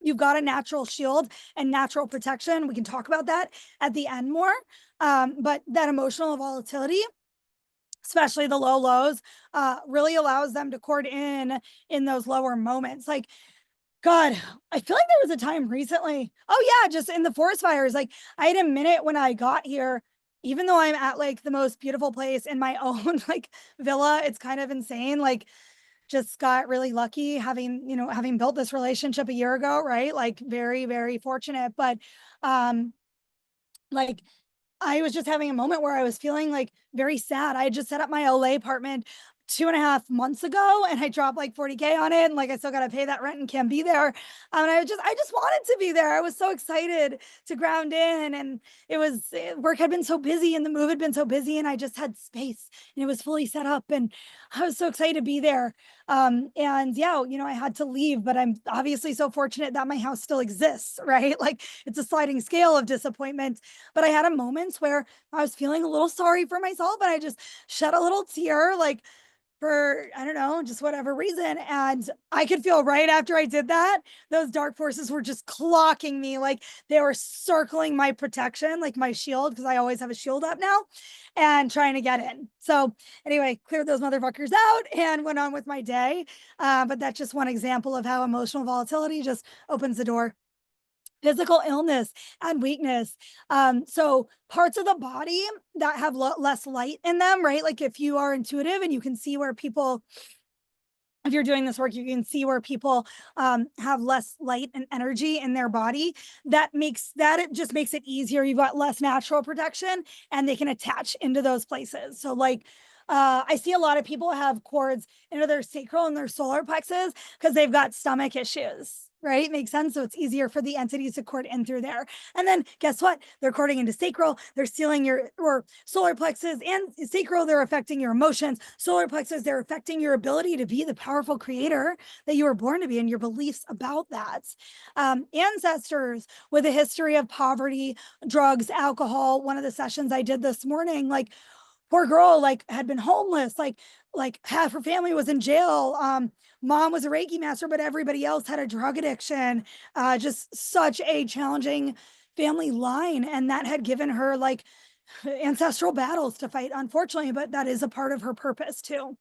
you've got a natural shield and natural protection. We can talk about that at the end more. But that emotional volatility, especially the low lows, really allows them to cord in those lower moments. Like God, I feel like there was a time recently. Oh yeah, just in the forest fires. Like I had a minute when I got here, even though I'm at like the most beautiful place in my own like villa, it's kind of insane. Like just got really lucky having built this relationship a year ago, right? Like very, very fortunate. But like I was just having a moment where I was feeling like very sad. I had just set up my LA apartment 2.5 months ago, and I dropped like 40K on it, and like I still got to pay that rent and can't be there. And I just wanted to be there. I was so excited to ground in, and work had been so busy and the move had been so busy, and I just had space and it was fully set up, and I was so excited to be there. And yeah, I had to leave, but I'm obviously so fortunate that my house still exists, right? Like it's a sliding scale of disappointment, but I had a moments where I was feeling a little sorry for myself, and I just shed a little tear, like for, I don't know, just whatever reason. And I could feel right after I did that, those dark forces were just clocking me. Like they were circling my protection, like my shield, because I always have a shield up now, and trying to get in. So anyway, cleared those motherfuckers out and went on with my day. But that's just one example of how emotional volatility just opens the door. Physical illness and weakness. So parts of the body that have less light in them, right? Like if you are intuitive and you can see where people, if you're doing this work, you can see where people have less light and energy in their body. It just makes it easier. You've got less natural protection, and they can attach into those places. So like I see a lot of people have cords into their sacral and their solar plexus because they've got stomach issues, right? Makes sense. So it's easier for the entities to cord in through there. And then guess what? They're cording into sacral. They're sealing your or solar plexus and sacral. They're affecting your emotions. Solar plexus, they're affecting your ability to be the powerful creator that you were born to be and your beliefs about that. Ancestors with a history of poverty, drugs, alcohol. One of the sessions I did this morning, like poor girl, like had been homeless, like half her family was in jail. Mom was a Reiki master, but everybody else had a drug addiction. Just such a challenging family line, and that had given her like ancestral battles to fight, unfortunately, but that is a part of her purpose too.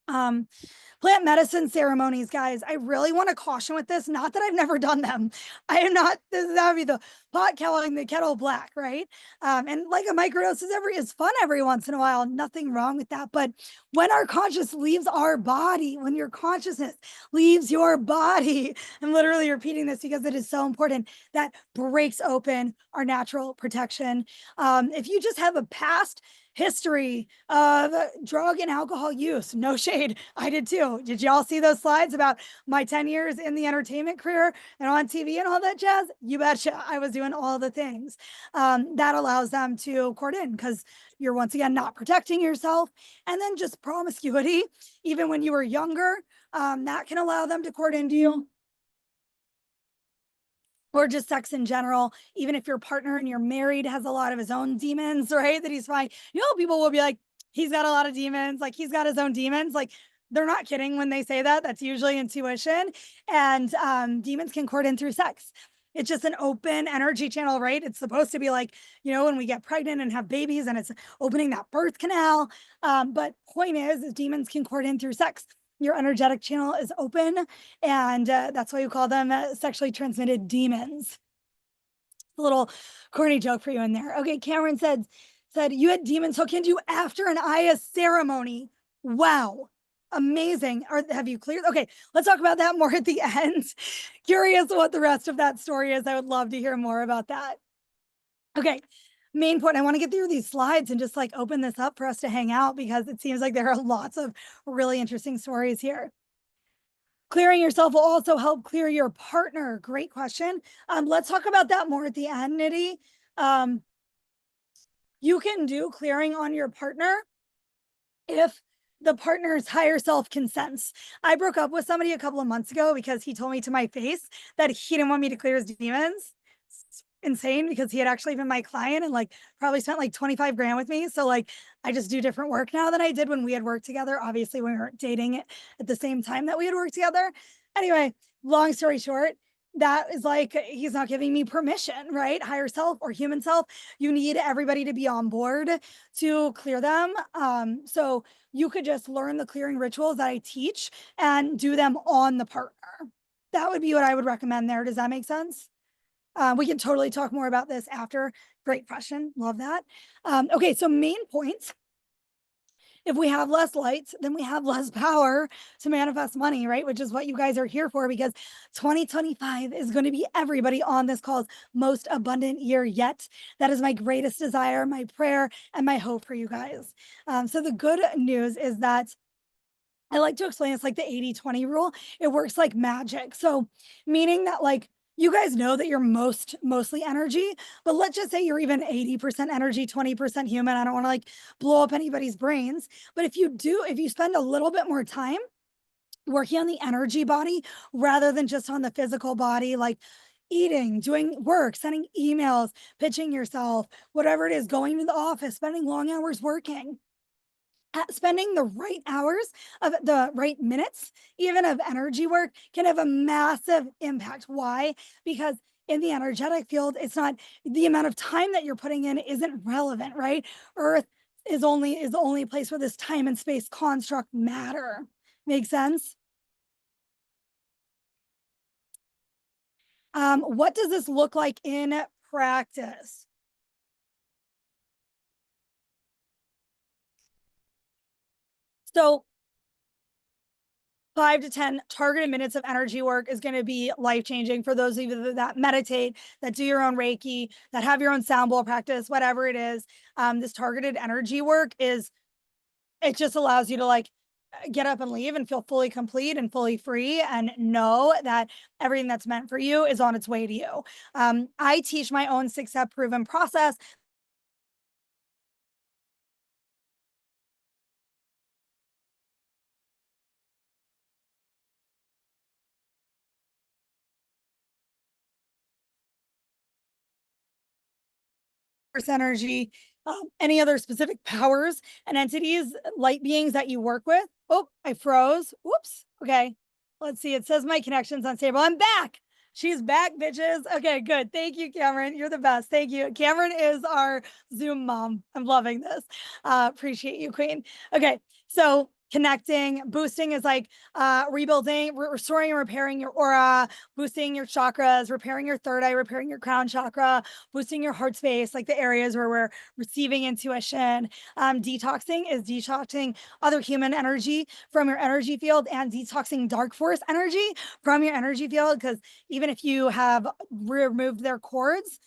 Plant medicine ceremonies, guys. I really want to caution with this. Not that I've never done them. I am not, that would be the pot calling the kettle black, right? And like a microdose is fun every once in a while. Nothing wrong with that. But when our conscious leaves our body, when your consciousness leaves your body, I'm literally repeating this because it is so important, that breaks open our natural protection. If you just have a past history of drug and alcohol use, no shade, I did too. Did y'all see those slides about my 10 years in the entertainment career and on TV and all that jazz? You betcha, I was doing all the things. That allows them to cord in because you're once again not protecting yourself. And then just promiscuity, even when you were younger, that can allow them to cord into you. Or just sex in general, even if your partner and you're married has a lot of his own demons, right? That he's fine. People will be like, he's got a lot of demons, like he's got his own demons. Like they're not kidding when they say that. That's usually intuition. And demons can cord in through sex. It's just an open energy channel, right? It's supposed to be like, when we get pregnant and have babies and it's opening that birth canal. But point is demons can cord in through sex. Your energetic channel is open, and that's why you call them sexually transmitted demons. A little corny joke for you in there. Okay, Cameron said you had demons hook into you after an Aya ceremony. Wow, amazing. Have you cleared? Okay, let's talk about that more at the end. Curious what the rest of that story is. I would love to hear more about that. Okay, main point. I want to get through these slides and just like open this up for us to hang out because it seems like there are lots of really interesting stories here. Clearing yourself will also help clear your partner. Great question. Let's talk about that more at the end, Nitty. You can do clearing on your partner if the partner's higher self consents. I broke up with somebody a couple of months ago because he told me to my face that he didn't want me to clear his demons. It's insane because he had actually been my client and like probably spent like 25 grand with me. So like I just do different work now than I did when we had worked together. Obviously, we weren't dating at the same time that we had worked together. Anyway, long story short, that is like he's not giving me permission, right? Higher self or human self. You need everybody to be on board to clear them. So you could just learn the clearing rituals that I teach and do them on the partner. That would be what I would recommend there. Does that make sense? We can totally talk more about this after. Great question. Love that. Okay, so main points. If we have less lights, then we have less power to manifest money, right? Which is what you guys are here for, because 2025 is going to be everybody on this call's most abundant year yet. That is my greatest desire, my prayer, and my hope for you guys. So the good news is that I like to explain it's like the 80-20 rule. It works like magic. So meaning that like you guys know that you're mostly energy, but let's just say you're even 80% energy, 20% human. I don't want to like blow up anybody's brains. But if you spend a little bit more time working on the energy body rather than just on the physical body, like eating, doing work, sending emails, pitching yourself, whatever it is, going to the office, spending long hours working, spending the right hours of the right minutes, even of energy work, can have a massive impact. Why? Because in the energetic field, it's not the amount of time that you're putting in isn't relevant, right? Earth is the only place where this time and space construct matter. Make sense? What does this look like in practice? So 5 to 10 targeted minutes of energy work is going to be life changing for those of you that meditate, that do your own Reiki, that have your own sound bowl practice, whatever it is. This targeted energy work it just allows you to like get up and leave and feel fully complete and fully free and know that everything that's meant for you is on its way to you. I teach my own 6-step proven process. Energy, any other specific powers and entities, light beings that you work with. Oh, I froze. Whoops. Okay. Let's see. It says my connection's unstable. I'm back. She's back, bitches. Okay, good. Thank you, Cameron. You're the best. Thank you. Cameron is our Zoom mom. I'm loving this. Appreciate you, Queen. Okay. So connecting, boosting is like rebuilding, restoring and repairing your aura, boosting your chakras, repairing your third eye, repairing your crown chakra, boosting your heart space, like the areas where we're receiving intuition. Detoxing is detoxing other human energy from your energy field and detoxing dark force energy from your energy field. Because even if you have removed their cords,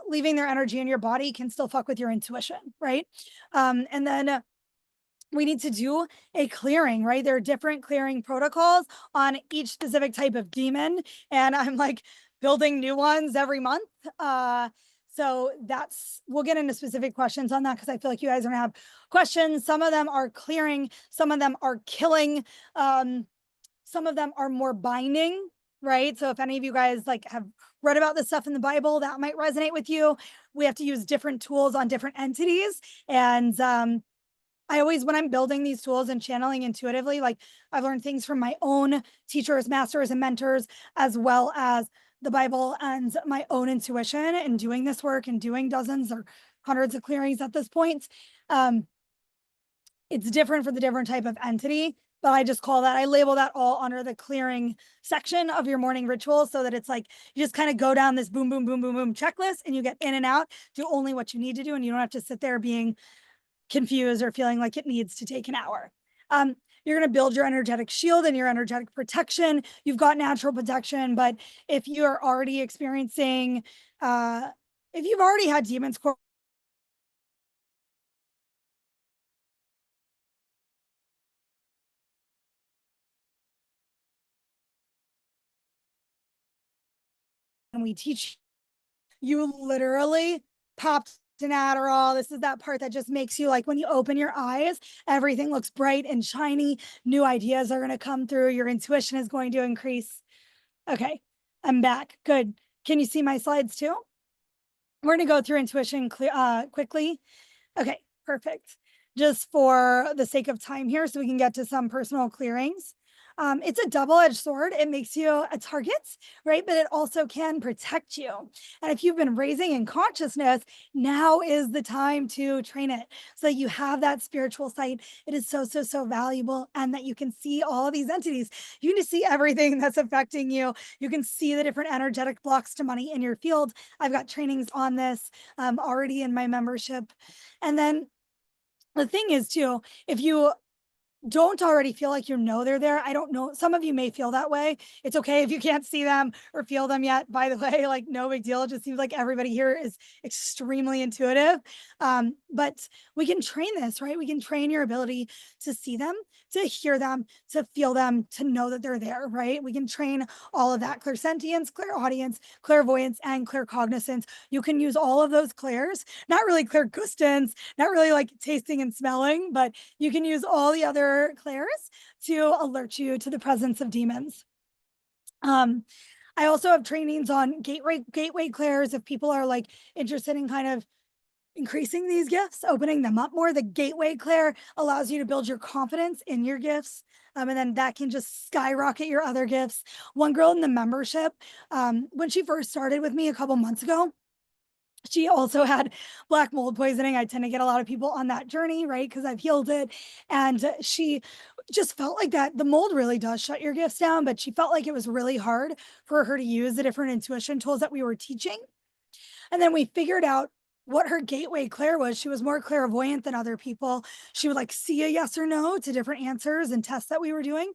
leaving their energy in your body can still fuck with your intuition, right? And then we need to do a clearing, right? There are different clearing protocols on each specific type of demon. And I'm like building new ones every month. So we'll get into specific questions on that because I feel like you guys are gonna have questions. Some of them are clearing, some of them are killing, some of them are more binding, right? So if any of you guys like have read about this stuff in the Bible, that might resonate with you. We have to use different tools on different entities. And I always, when I'm building these tools and channeling intuitively, like I've learned things from my own teachers, masters, and mentors, as well as the Bible and my own intuition and doing this work and doing dozens or hundreds of clearings at this point. It's different for the different type of entity, but I label that all under the clearing section of your morning ritual so that it's like you just kind of go down this boom, boom, boom, boom, boom checklist and you get in and out, do only what you need to do. And you don't have to sit there being confused or feeling like it needs to take an hour. You're going to build your energetic shield and your energetic protection. You've got natural protection, but if you're already experiencing, if you've already had demons, and we teach you literally popped an Adderall. This is that part that just makes you like when you open your eyes, everything looks bright and shiny. New ideas are going to come through. Your intuition is going to increase. Okay, I'm back. Good. Can you see my slides too? We're going to go through intuition quickly. Okay, perfect. Just for the sake of time here, so we can get to some personal clearings. It's a double-edged sword. It makes you a target, right? But it also can protect you. And if you've been raising in consciousness, now is the time to train it so that you have that spiritual sight. It is so, so, so valuable. And that you can see all of these entities. You can see everything that's affecting you. You can see the different energetic blocks to money in your field. I've got trainings on this already in my membership. And then the thing is too, if you don't already feel like you know they're there. I don't know. Some of you may feel that way. It's okay if you can't see them or feel them yet. By the way, like no big deal. It just seems like everybody here is extremely intuitive. But we can train this, right? We can train your ability to see them, to hear them, to feel them, to know that they're there, right? We can train all of that clairsentience, clairaudience, clairvoyance, and claircognizance. You can use all of those clairs, not really clairgustance, not really like tasting and smelling, but you can use all the other clairs to alert you to the presence of demons. Um, I also have trainings on gateway clairs if people are like interested in kind of increasing these gifts, opening them up more. The gateway clair allows you to build your confidence in your gifts. And then that can just skyrocket your other gifts. One girl in the membership, when she first started with me a couple months ago, she also had black mold poisoning. I tend to get a lot of people on that journey, right? Because I've healed it. And she just felt like that the mold really does shut your gifts down, but she felt like it was really hard for her to use the different intuition tools that we were teaching. And then we figured out what her gateway clair was. She was more clairvoyant than other people. She would like see a yes or no to different answers and tests that we were doing.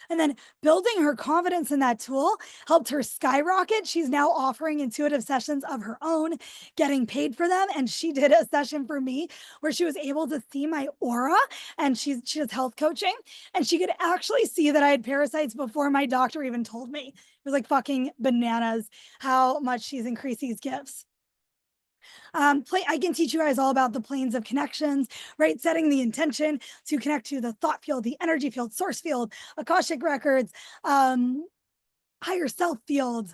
And then building her confidence in that tool helped her skyrocket. She's now offering intuitive sessions of her own, getting paid for them. And she did a session for me where she was able to see my aura, and she does health coaching, and she could actually see that I had parasites before my doctor even told me. It was like fucking bananas how much she's increased these gifts. I can teach you guys all about the planes of connections, right? Setting the intention to connect to the thought field, the energy field, source field, Akashic records, higher self fields,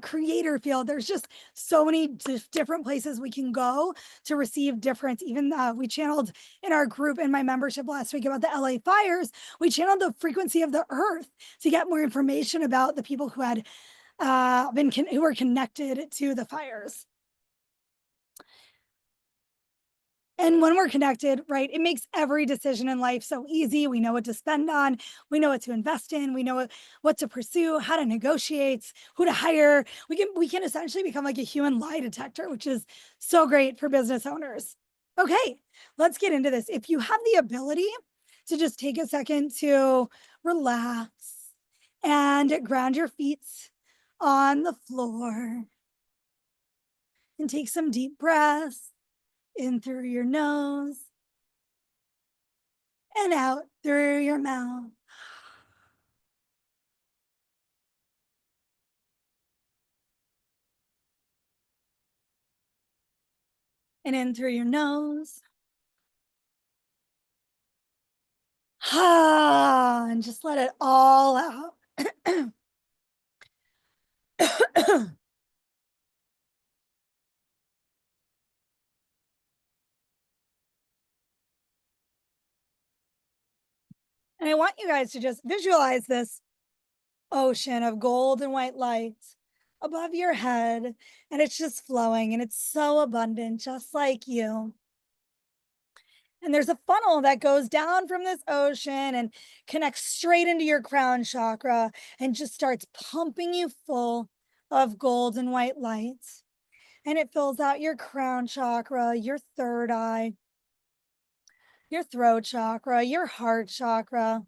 creator field. There's just so many different places we can go to receive difference. Even we channeled in our group in my membership last week about the LA fires. We channeled the frequency of the earth to get more information about the people who had who were connected to the fires. And when we're connected, right, it makes every decision in life so easy. We know what to spend on, we know what to invest in, we know what to pursue, how to negotiate, who to hire. We can essentially become like a human lie detector, which is so great for business owners. Okay, let's get into this. If you have the ability to just take a second to relax and ground your feet on the floor and take some deep breaths in through your nose and out through your mouth. And in through your nose. And just let it all out. And I want you guys to just visualize this ocean of gold and white light above your head, and it's just flowing and it's so abundant, just like you. And there's a funnel that goes down from this ocean and connects straight into your crown chakra and just starts pumping you full of gold and white light. And it fills out your crown chakra, your third eye, your throat chakra, your heart chakra,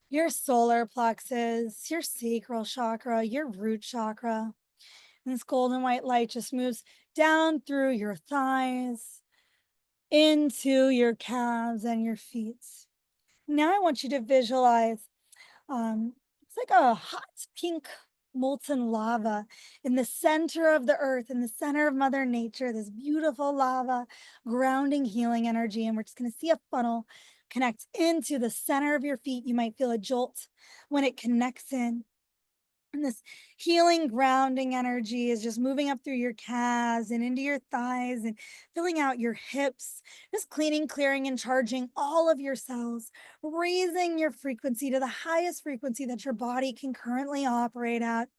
your solar plexus, your sacral chakra, your root chakra. And this golden white light just moves down through your thighs, into your calves and your feet. Now I want you to visualize it's like a hot pink molten lava in the center of the earth, in the center of Mother Nature, this beautiful lava, grounding, healing energy. And we're just going to see a funnel connect into the center of your feet. You might feel a jolt when it connects in. And this healing, grounding energy is just moving up through your calves and into your thighs and filling out your hips, just cleaning, clearing, and charging all of your cells, raising your frequency to the highest frequency that your body can currently operate at,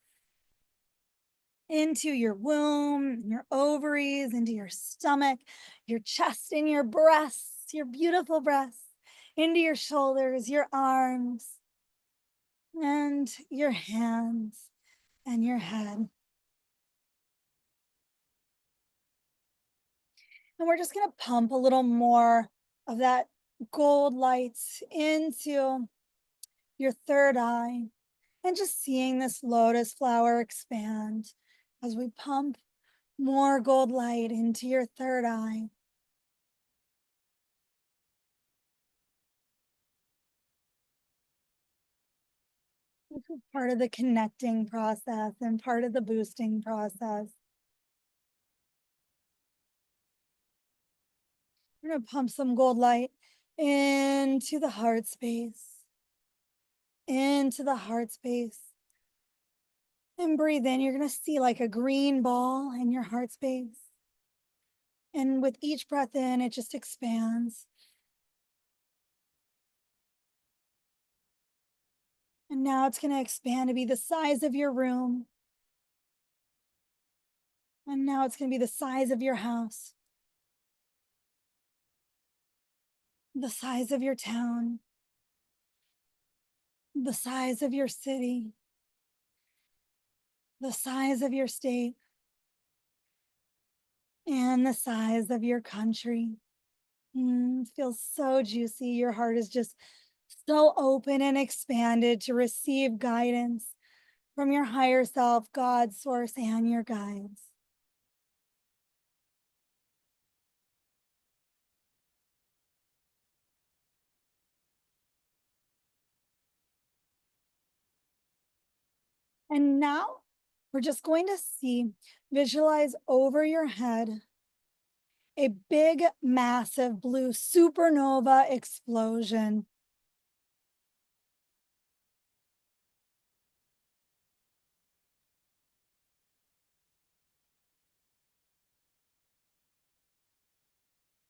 into your womb, your ovaries, into your stomach, your chest, and your breasts, your beautiful breasts, into your shoulders, your arms, and your hands and your head. And we're just going to pump a little more of that gold lights into your third eye, and just seeing this lotus flower expand as we pump more gold light into your third eye. This is part of the connecting process and part of the boosting process. We're going to pump some gold light into the heart space, into the heart space. And breathe in. You're going to see like a green ball in your heart space. And with each breath in, it just expands. And now it's going to expand to be the size of your room. And now it's going to be the size of your house, the size of your town, the size of your city, the size of your state, and the size of your country. It feels so juicy. Your heart is just so open and expanded to receive guidance from your higher self, God, source, and your guides. And now we're just going to visualize over your head a big, massive blue supernova explosion.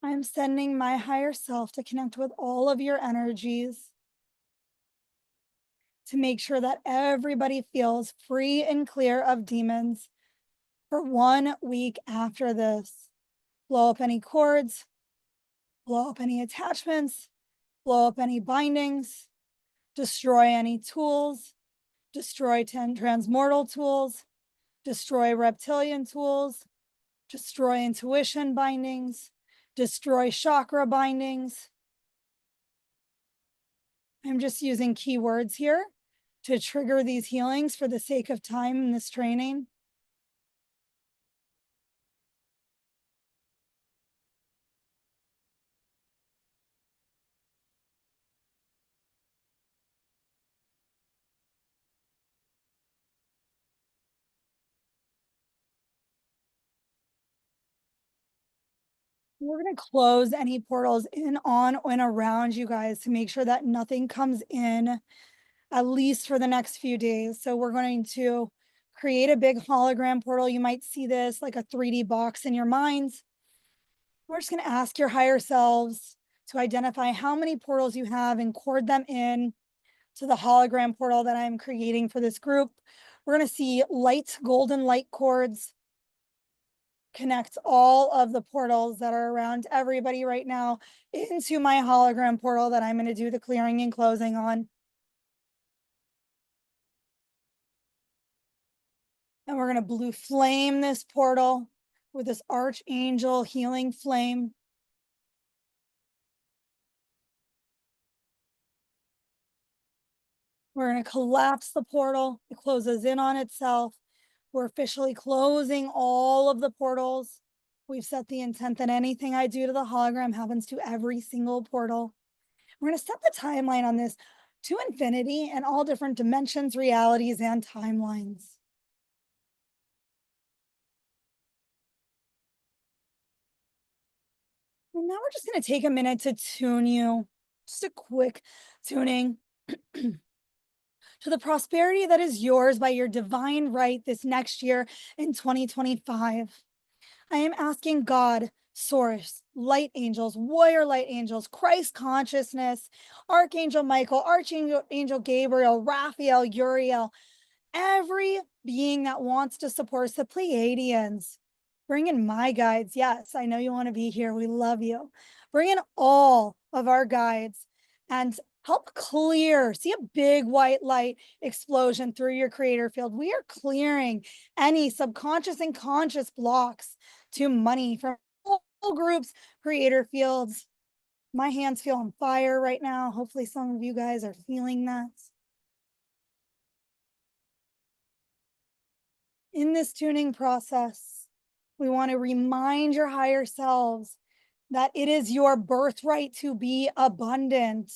I'm sending my higher self to connect with all of your energies to make sure that everybody feels free and clear of demons for 1 week after this. Blow up any cords, blow up any attachments, blow up any bindings, destroy any tools, destroy 10 transmortal tools, destroy reptilian tools, destroy intuition bindings, destroy chakra bindings. I'm just using keywords here to trigger these healings for the sake of time in this training. We're going to close any portals in, on, and around you guys to make sure that nothing comes in, at least for the next few days. So we're going to create a big hologram portal. You might see this like a 3D box in your minds. We're just going to ask your higher selves to identify how many portals you have and cord them in to the hologram portal that I'm creating for this group. We're going to see light, golden light cords connect all of the portals that are around everybody right now into my hologram portal that I'm going to do the clearing and closing on. And we're going to blue flame this portal with this archangel healing flame. We're going to collapse the portal. It closes in on itself. We're officially closing all of the portals. We've set the intent that anything I do to the hologram happens to every single portal. We're going to set the timeline on this to infinity and all different dimensions, realities, and timelines. And now we're just going to take a minute to tune you, just a quick tuning to the prosperity that is yours by your divine right this next year in 2025. I am asking God, Source, light angels, warrior light angels, Christ consciousness, Archangel Michael, Archangel Gabriel, Raphael, Uriel, every being that wants to support the Pleiadians. Bring in my guides. Yes, I know you want to be here. We love you. Bring in all of our guides and help clear. See a big white light explosion through your creator field. We are clearing any subconscious and conscious blocks to money from all groups, creator fields, My hands feel on fire right now. Hopefully some of you guys are feeling that. In this tuning process, we want to remind your higher selves that it is your birthright to be abundant.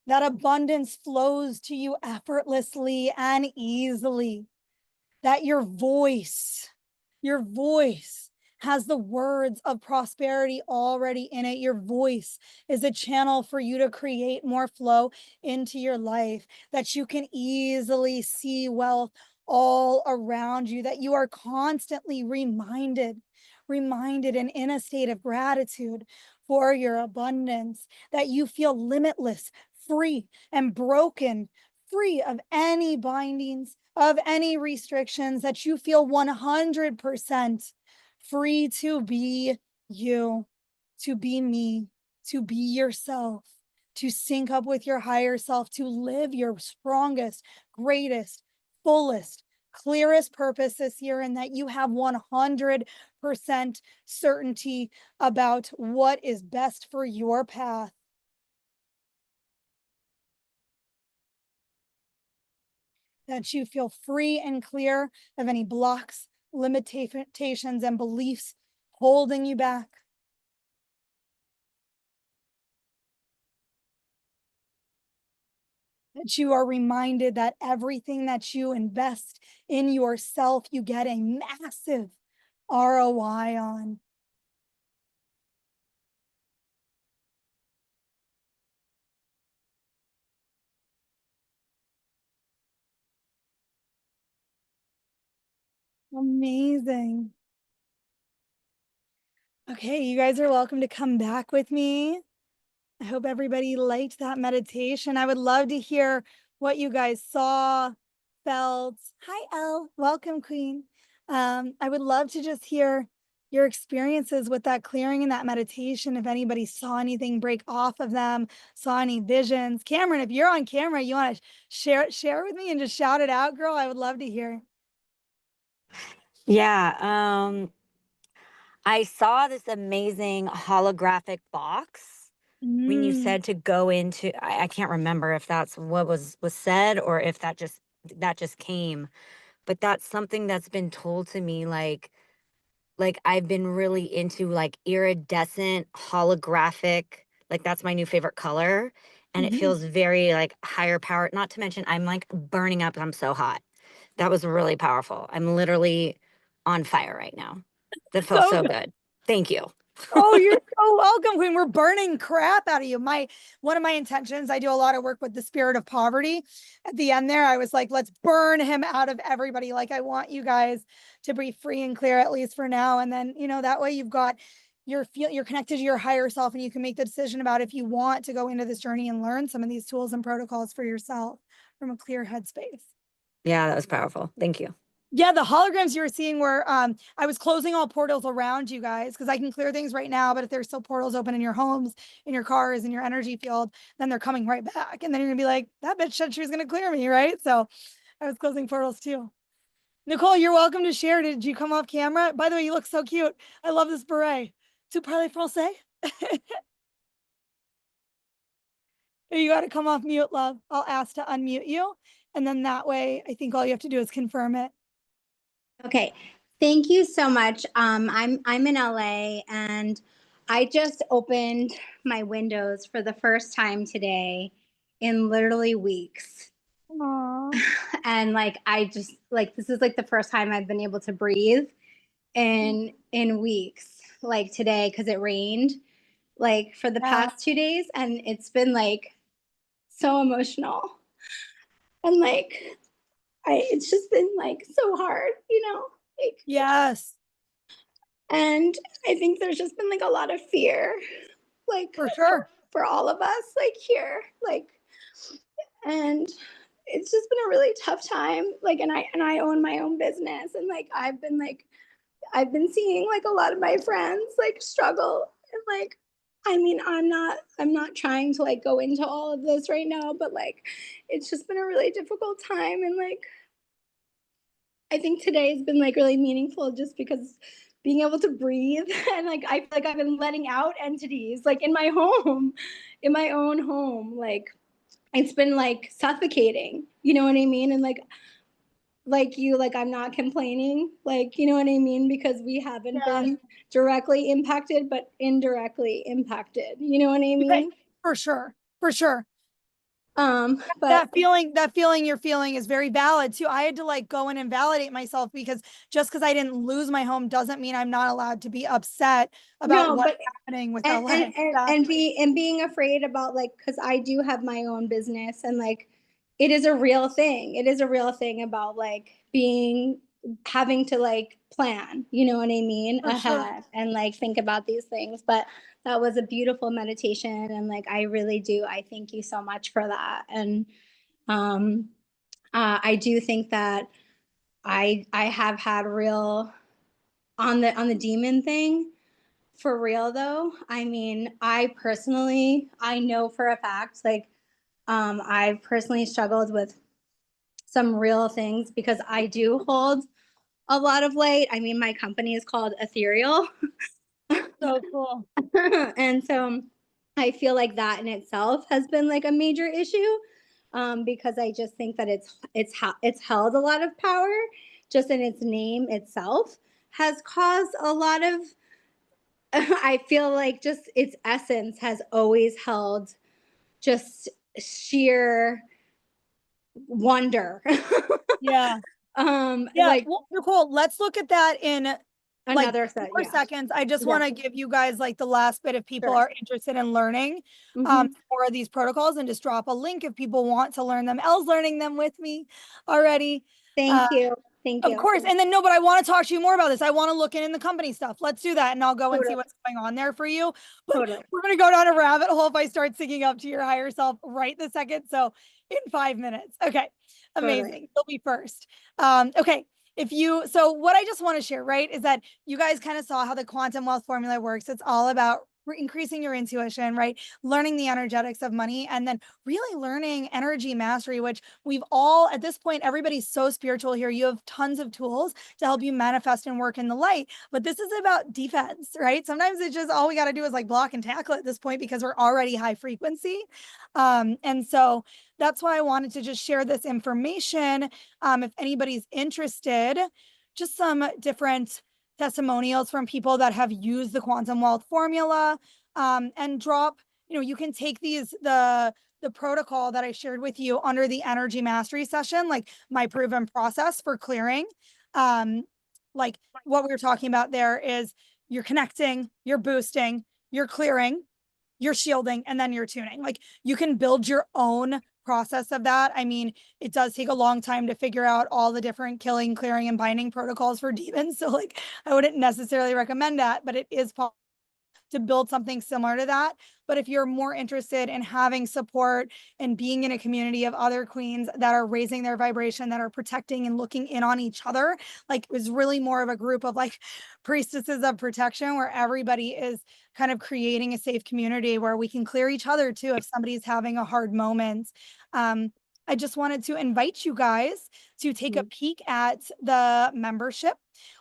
That abundance flows to you effortlessly and easily. That your voice has the words of prosperity already in it. Your voice is a channel for you to create more flow into your life, that you can easily see wealth all around you, that you are constantly reminded and in a state of gratitude for your abundance, that you feel limitless, free, and broken, free of any bindings, of any restrictions, that you feel 100% free to be you, to be me, to be yourself, to sync up with your higher self, to live your strongest, greatest, fullest, clearest purpose this year, and that you have 100% certainty about what is best for your path. That you feel free and clear of any blocks, limitations, and beliefs holding you back. That you are reminded that everything that you invest in yourself, you get a massive ROI on. Amazing. Okay, you guys are welcome to come back with me. I hope everybody liked that meditation. I would love to hear what you guys saw, felt. Hi, Elle. Welcome, Queen. I would love to just hear your experiences with that clearing and that meditation. If anybody saw anything break off of them, saw any visions. Cameron, if you're on camera, you want to share with me and just shout it out, girl. I would love to hear. Yeah, I saw this amazing holographic box when you Mm, said to go into I can't remember if that's what was said or if that just came, but that's something that's been told to me like I've been really into like iridescent holographic, like that's my new favorite color and it mhm. feels very like higher power, not to mention I'm like burning up, I'm so hot. That was really powerful. I'm literally on fire right now. That felt So so good. Thank you. Oh, you're so welcome, Queen. We're burning crap out of you. One of my intentions, I do a lot of work with the spirit of poverty. At the end there, I was like, let's burn him out of everybody. Like, I want you guys to be free and clear, at least for now. And then, that way you're connected to your higher self and you can make the decision about if you want to go into this journey and learn some of these tools and protocols for yourself from a clear headspace. Yeah, that was powerful. Thank you. Yeah, the holograms you were seeing were I was closing all portals around you guys because I can clear things right now, but if there's still portals open in your homes, in your cars, in your energy field, then they're coming right back. And then you're gonna be like, that bitch said she was gonna clear me, right? So I was closing portals too. Nicole, you're welcome to share. Did you come off camera? By the way, you look so cute. I love this beret. Tu parles français? You got to come off mute, love. I'll ask to unmute you. And then that way, I think all you have to do is confirm it. Okay. Thank you so much. I'm in LA and I just opened my windows for the first time today in literally weeks. Aww. And like I just like this is like the first time I've been able to breathe in weeks, like today, because it rained like for the Yeah. past 2 days and it's been like so emotional. And like it's just been like so hard, like Yes, and I think there's just been like a lot of fear, like for sure. for all of us, like here, like, and it's just been a really tough time. Like, and I own my own business, and like I've been seeing like a lot of my friends like struggle, and like, I mean, I'm not trying to like go into all of this right now, but like, it's just been a really difficult time, and like, I think today has been like really meaningful just because being able to breathe. And like, I feel like I've been letting out entities like in my home, in my own home. Like, it's been like suffocating, you know what I mean? And like you, like I'm not complaining, like, you know what I mean? Because we haven't Yeah. been directly impacted, but indirectly impacted, you know what I Right. mean? For sure. For sure. But That feeling you're feeling is very valid too. I had to like go in and validate myself because just because I didn't lose my home doesn't mean I'm not allowed to be upset about no, what's but happening with and LA. Yeah. and being afraid about like, because I do have my own business, and like it is a real thing. It is a real thing about like being, having to like plan, you know what I mean, For sure. ahead, and like think about these things. But that was a beautiful meditation, and like I really do, I thank you so much for that. And um I do think that I have had real, on the demon thing. For real though, I mean, I personally, I know for a fact, like, I've personally struggled with some real things because I do hold a lot of light. I mean, my company is called Ethereal. So cool. And so I feel like that in itself has been like a major issue, because I just think that it's held a lot of power, just in its name itself has caused a lot of, I feel like just its essence has always held just sheer wonder. Yeah. Yeah. Like Well, Nicole, let's look at that in like another set, 4 yeah. seconds. I just Yeah, want to give you guys like the last bit if people sure. are interested in learning Mhm. more of these protocols, and just drop a link if people want to learn them. Elle's learning them with me already. Uh, Thank you. Thank of you. course. And then no, but I want to talk to you more about this. I want to look in the company stuff. Let's do that and I'll go and see Totally. what's going on there for you. But Totally. we're going to go down a rabbit hole if I start syncing up to your higher self right this second. So in 5 minutes. Okay. Totally. Amazing. You'll be first. Okay. So what I just want to share, right, is that you guys kind of saw how the quantum wealth formula works. It's all about increasing your intuition, right? Learning the energetics of money, and then really learning energy mastery, which we've all, at this point, everybody's so spiritual here. You have tons of tools to help you manifest and work in the light. But this is about defense, right? Sometimes it's just all we got to do is like block and tackle at this point because we're already high frequency. And so that's why I wanted to just share this information. If anybody's interested, just some different testimonials from people that have used the quantum wealth formula, and drop, you can take the protocol that I shared with you under the energy mastery session, like my proven process for clearing. Like what we were talking about there is you're connecting, you're boosting, you're clearing, you're shielding, and then you're tuning. Like you can build your own process of that. I mean, it does take a long time to figure out all the different killing, clearing, and binding protocols for demons. So like I wouldn't necessarily recommend that, but it is possible to build something similar to that. But if you're more interested in having support and being in a community of other queens that are raising their vibration, that are protecting and looking in on each other, like it was really more of a group of like priestesses of protection where everybody is kind of creating a safe community where we can clear each other too if somebody's having a hard moment. I just wanted to invite you guys to take a peek at the membership.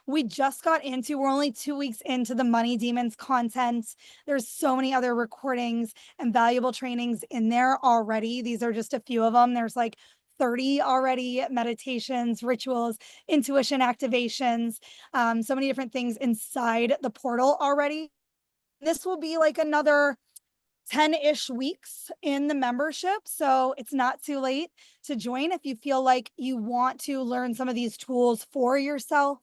We just got into, we're only 2 weeks into the Money Demons content. There's so many other recordings and valuable trainings in there already. These are just a few of them. There's like 30 already: meditations, rituals, intuition activations, so many different things inside the portal already. This will be like another 10-ish weeks in the membership. So it's not too late to join if you feel like you want to learn some of these tools for yourself.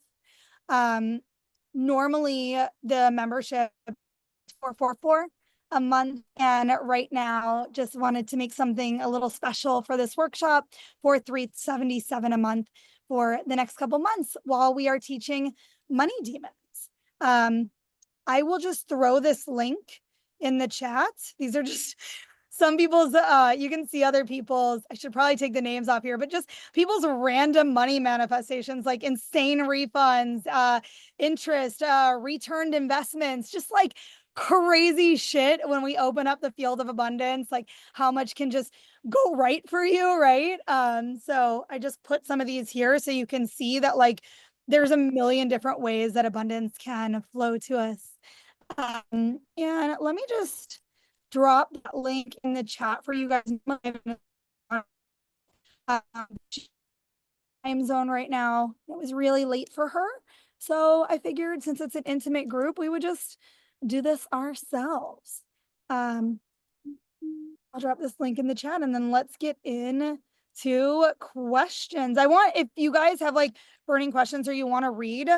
Normally the membership is $444 a month, and right now just wanted to make something a little special for this workshop for $377 a month for the next couple months while we are teaching Money Demons. I will just throw this link in the chat. These are just some people's, you can see other people's, I should probably take the names off here, but just people's random money manifestations, like insane refunds, interest, returned investments, just like crazy shit when we open up the field of abundance, like how much can just go right for you, right? So I just put some of these here so you can see that like there's a million different ways that abundance can flow to us. And let me just drop that link in the chat for you guys. Time zone right now. It was really late for her. So I figured since it's an intimate group, we would just do this ourselves. I'll drop this link in the chat and then let's get in to questions. I want, if you guys have like burning questions or you want to read,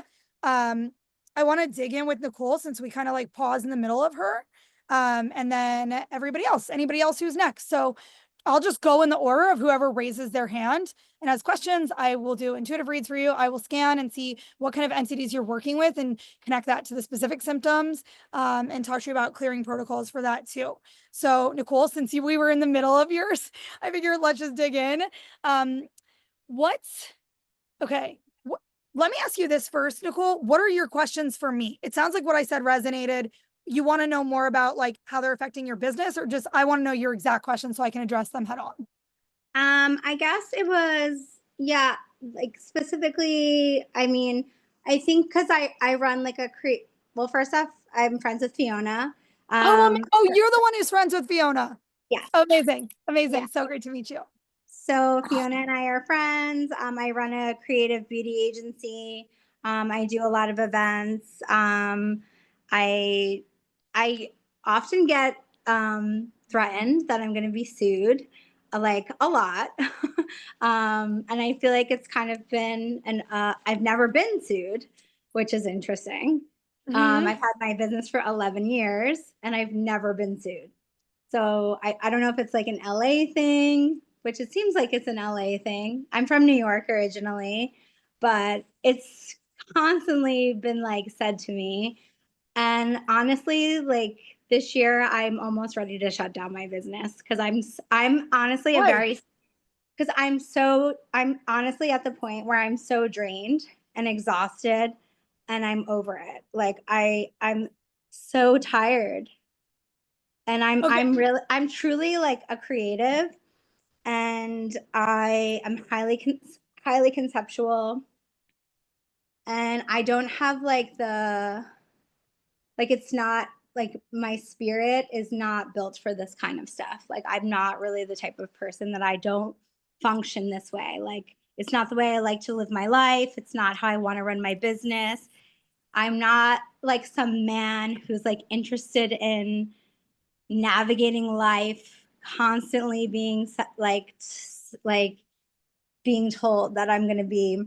I want to dig in with Nicole since we kind of like pause in the middle of her. And then anybody else who's next. So I'll just go in the order of whoever raises their hand and has questions. I will do intuitive reads for you. I will scan and see what kind of entities you're working with and connect that to the specific symptoms, and talk to you about clearing protocols for that too. So Nicole, since we were in the middle of yours, I figured let's just dig in. Okay. Let me ask you this first, Nicole. What are your questions for me? It sounds like what I said resonated. You want to know more about like how they're affecting your business, or just I want to know your exact questions so I can address them head on? I guess it was, yeah, like specifically, I mean, I think because I run like well, first off, I'm friends with Fiona. You're the one who's friends with Fiona. Yes. Amazing. Yeah. So great to meet you. So Fiona and I are friends. I run a creative beauty agency. I do a lot of events. I often get threatened that I'm going to be sued, like a lot. And I feel like it's kind of been I've never been sued, which is interesting. Mhm. I've had my business for 11 years and I've never been sued. So I don't know if it's like an LA thing, which it seems like it's an LA thing. I'm from New York originally, but it's constantly been like said to me. And honestly, like this year, I'm almost ready to shut down my business because I'm honestly because I'm honestly at the point where I'm so drained and exhausted and I'm over it. Like I'm so tired. And I'm truly like a creative, and I am highly conceptual, and I don't have like it's not like my spirit is not built for this kind of stuff. Like I'm not really the type of person that I don't function this way. Like it's not the way I like to live my life. It's not how I want to run my business. I'm not like some man who's like interested in navigating life, constantly being like being told that I'm going to be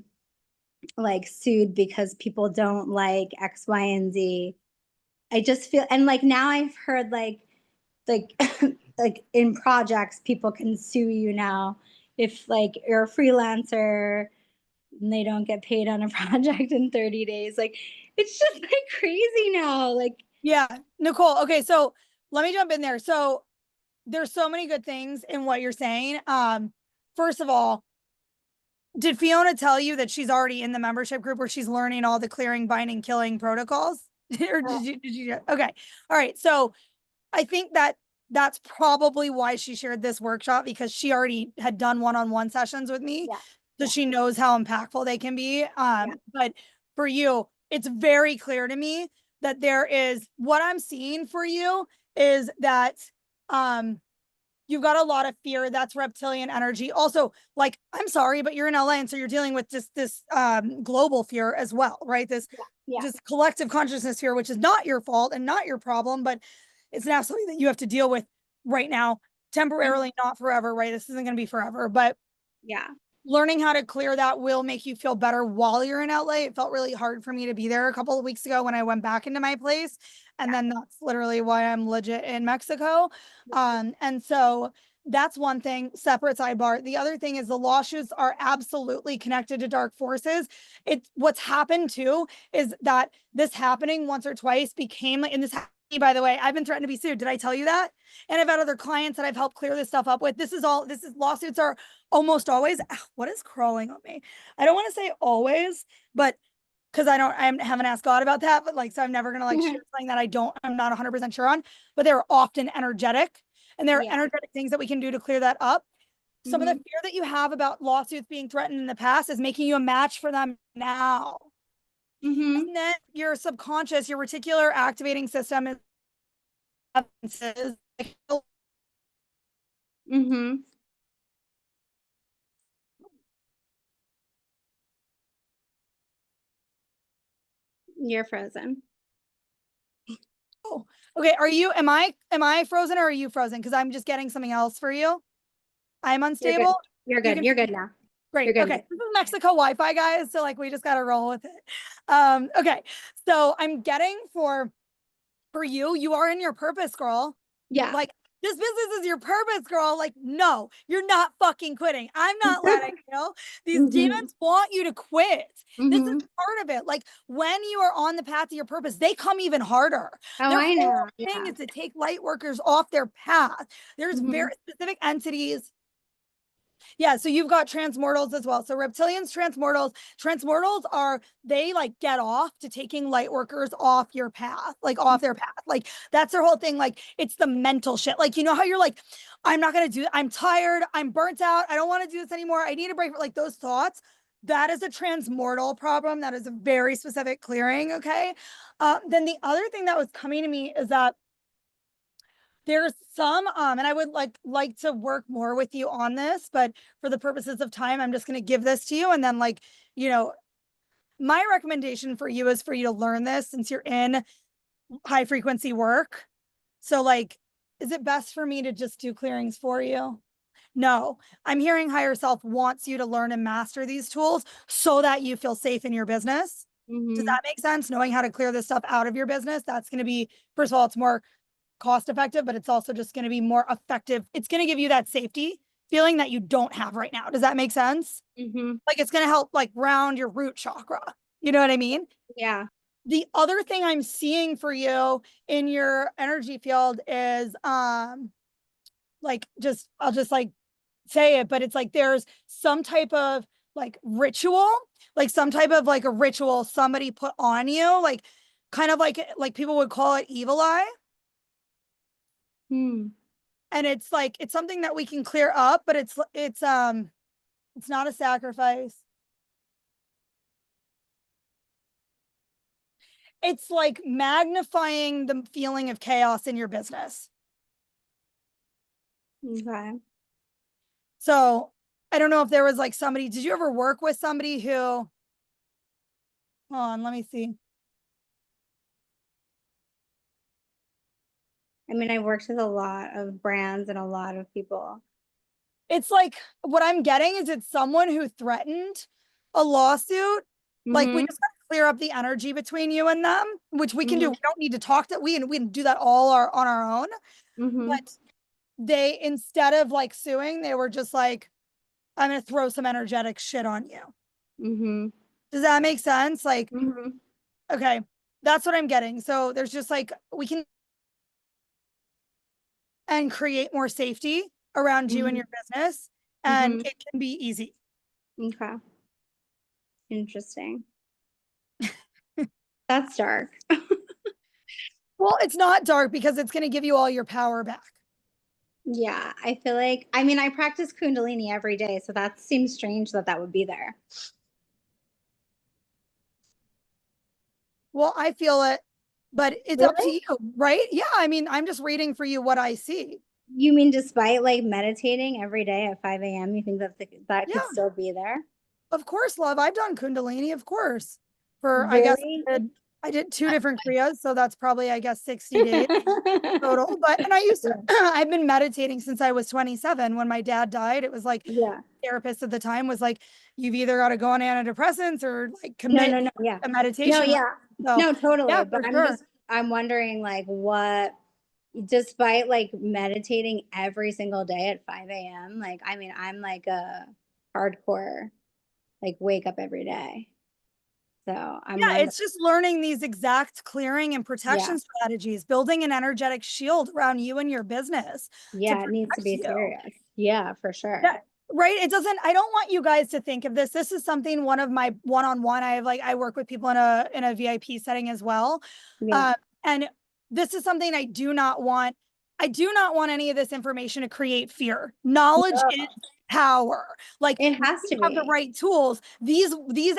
like sued because people don't like X, Y, and Z. I just feel, and like now I've heard like like in projects people can sue you now if like you're a freelancer and they don't get paid on a project in 30 days. Like it's just like crazy now. Like Yeah, Nicole. Okay, so let me jump in there. So there's so many good things in what you're saying. First of all, did Fiona tell you that she's already in the membership group where she's learning all the clearing, binding, killing protocols? Or did you? Okay. All right. So I think that that's probably why she shared this workshop, because she already had done one-on-one sessions with me. Yeah. So she knows how impactful they can be. But for you, it's very clear to me that there is, what I'm seeing for you is that you've got a lot of fear. That's reptilian energy. Also, like, I'm sorry, but you're in LA, and so you're dealing with just this global fear as well, right? This just collective consciousness fear, which is not your fault and not your problem, but it's now something that you have to deal with right now, temporarily, not forever, right? This isn't going to be forever, but yeah. Learning how to clear that will make you feel better while you're in LA. It felt really hard for me to be there a couple of weeks ago when I went back into my place. And then that's literally why I'm legit in Mexico. And so that's one thing, separate sidebar. The other thing is the lawsuits are absolutely connected to dark forces. It's what's happened too is that this happening once or twice became like, and this, by the way, I've been threatened to be sued. Did I tell you that? And I've had other clients that I've helped clear this stuff up with. This is lawsuits are almost always, what is crawling on me? I don't want to say always, but because I haven't asked God about that, but like, so I'm never going to like share something that I'm not 100% sure on, but they're often energetic, and there are energetic things that we can do to clear that up. Some of the fear that you have about lawsuits being threatened in the past is making you a match for them now. Mm-hmm. And then your subconscious, your reticular activating system is Mm-hmm. You're frozen. oh, okay. Am I frozen or are you frozen? Because I'm just getting something else for you. I'm You're good. unstable. You're You good. can You're good now. Great. You're good. Okay. This is Mexico Wi-Fi, guys. So like we just gotta roll with it. Okay. So I'm getting for you, you are in your purpose, girl. Yeah. Like this business is your purpose, girl. Like, no, you're not fucking quitting. I'm not letting you. These Mm-hmm. demons want you to quit. This is Mm-hmm. part of it. Like when you are on the path to your purpose, they come even harder. Oh, Their I whole know. thing Yeah. is to take light workers off their path. There's Mm-hmm. very specific entities. Yeah, so you've got transmortals as well. So reptilians, transmortals are they like get off to taking light workers off your path, like off their path. Like that's their whole thing. Like it's the mental shit. Like you know how you're like, I'm not gonna do it. I'm tired. I'm burnt out. I don't want to do this anymore. I need a break. Like those thoughts. That is a transmortal problem. That is a very specific clearing. Okay. Then the other thing that was coming to me is that there's some and I would like to work more with you on this, but for the purposes of time I'm just going to give this to you, and then like you know my recommendation for you is for you to learn this since you're in high frequency work. So like, is it best for me to just do clearings for you? No, I'm hearing higher self wants you to learn and master these tools so that you feel safe in your business. Does Mm-hmm. that make sense? Knowing how to clear this stuff out of your business, that's going to be, first of all, it's more cost effective, but it's also just going to be more effective. It's going to give you that safety feeling that you don't have right now. Does that make sense? Mm-hmm. Like it's going to help like round your root chakra. You know what I mean? Yeah. The other thing I'm seeing for you in your energy field is like just I'll just like say it, but it's like there's some type of like ritual, like some type of like a ritual somebody put on you, like kind of like people would call it evil eye. Hmm. And it's like it's something that we can clear up, but it's not a sacrifice. It's like magnifying the feeling of chaos in your business. Okay. So I don't know if there was like somebody, did you ever work with somebody who, hold on, let me see. I mean, I've worked with a lot of brands and a lot of people. It's like what I'm getting is it's someone who threatened a lawsuit. Like we Mm-hmm. just gotta clear up the energy between you and them, which we can do. Mm-hmm. We don't need to talk to we can do that all on our own. Mm-hmm. But they, instead of like suing, they were just like, I'm gonna throw some energetic shit on you. Mm-hmm. Does that make sense? Like, Mm-hmm. okay, that's what I'm getting. So there's just like we can and create more safety around you and your business, and Mm-hmm. it can be easy. Okay. Interesting. That's dark. Well, it's not dark because it's going to give you all your power back. Yeah, I feel like, I mean, I practice Kundalini every day, so that seems strange that that would be there. Well, I feel it, but it's up to Really? you, right? Yeah, I mean, I'm just reading for you what I see. You mean despite like meditating every day at 5 a.m., you think that that could Yeah, still be there? of course, love. I've done Kundalini, of course. For I guess Really? I did 2 different kriyas, so that's probably I guess 60 days total. But and I used to I've been meditating since I was 27. When my dad died, it was like Yeah. therapist at the time was like, you've either got to go on antidepressants or like No, commit no, no. Yeah. a No, meditation. yeah. So No, totally. yeah, But for sure. I'm wondering like what, despite like meditating every single day at 5 a.m., like, I mean, I'm like a hardcore, like wake up every day. So I'm Yeah, wondering, it's just learning these exact clearing and yeah, protection strategies, building an energetic shield around you and your business to yeah, it needs to protect be you. serious. Yeah, for Yeah, sure. right. It doesn't, I don't want you guys to think of this. This is something one of my one-on-one, I have like I work with people in a VIP setting as well. Yeah. And this is something I do not want any of this information to create fear. Knowledge No. is power. Like It has you to have the be. right tools. These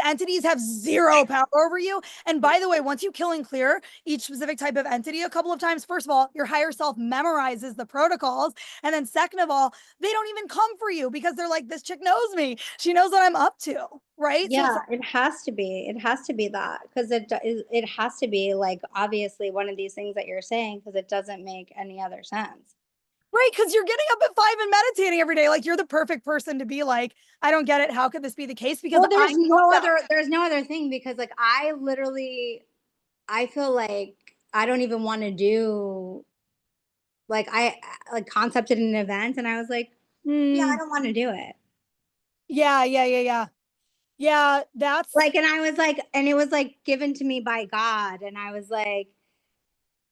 entities have zero power over you. And by the way, once you kill and clear each specific type of entity a couple of times, first of all, your higher self memorizes the protocols. And then second of all, they don't even come for you because they're like, this chick knows me. She knows what I'm up to. Right. So Yeah, it's it has to be. It has to be that because it has to be like obviously one of these things that you're saying because it doesn't make any other sense. right, because you're getting up at 5 and meditating every day. Like you're the perfect person to be like, I don't get it. How could this be the case? Because Well, I know that. there's no other thing because like I literally I feel like I don't even want to do like I like concepted an event and I was like, yeah, I Mm, don't want to do it. yeah, yeah, yeah, yeah. Yeah, that's Like and I was like and it was like given to me by God and I was like,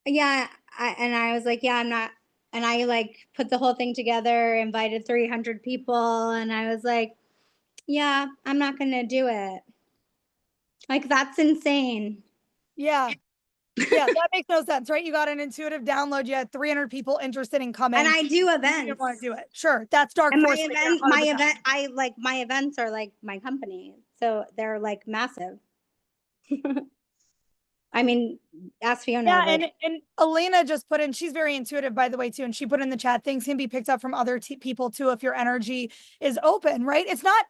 yeah, and I was like, yeah, I'm not and I like put the whole thing together, invited 300 people and I was like, yeah, I'm not going to do it. Like that's insane. yeah. Yeah, that makes no sense, right? You got an intuitive download, you had 300 people interested in And coming. I do You didn't events. want to do it. Sure, that's dark And force right there, 100%. I like my events are like my company. So they're like massive. I mean, ask Fiona, Yeah, like, and Elena just put in, she's very intuitive, by the way, too. And she put in the chat, things can be picked up from other people too if your energy is open, right? It's not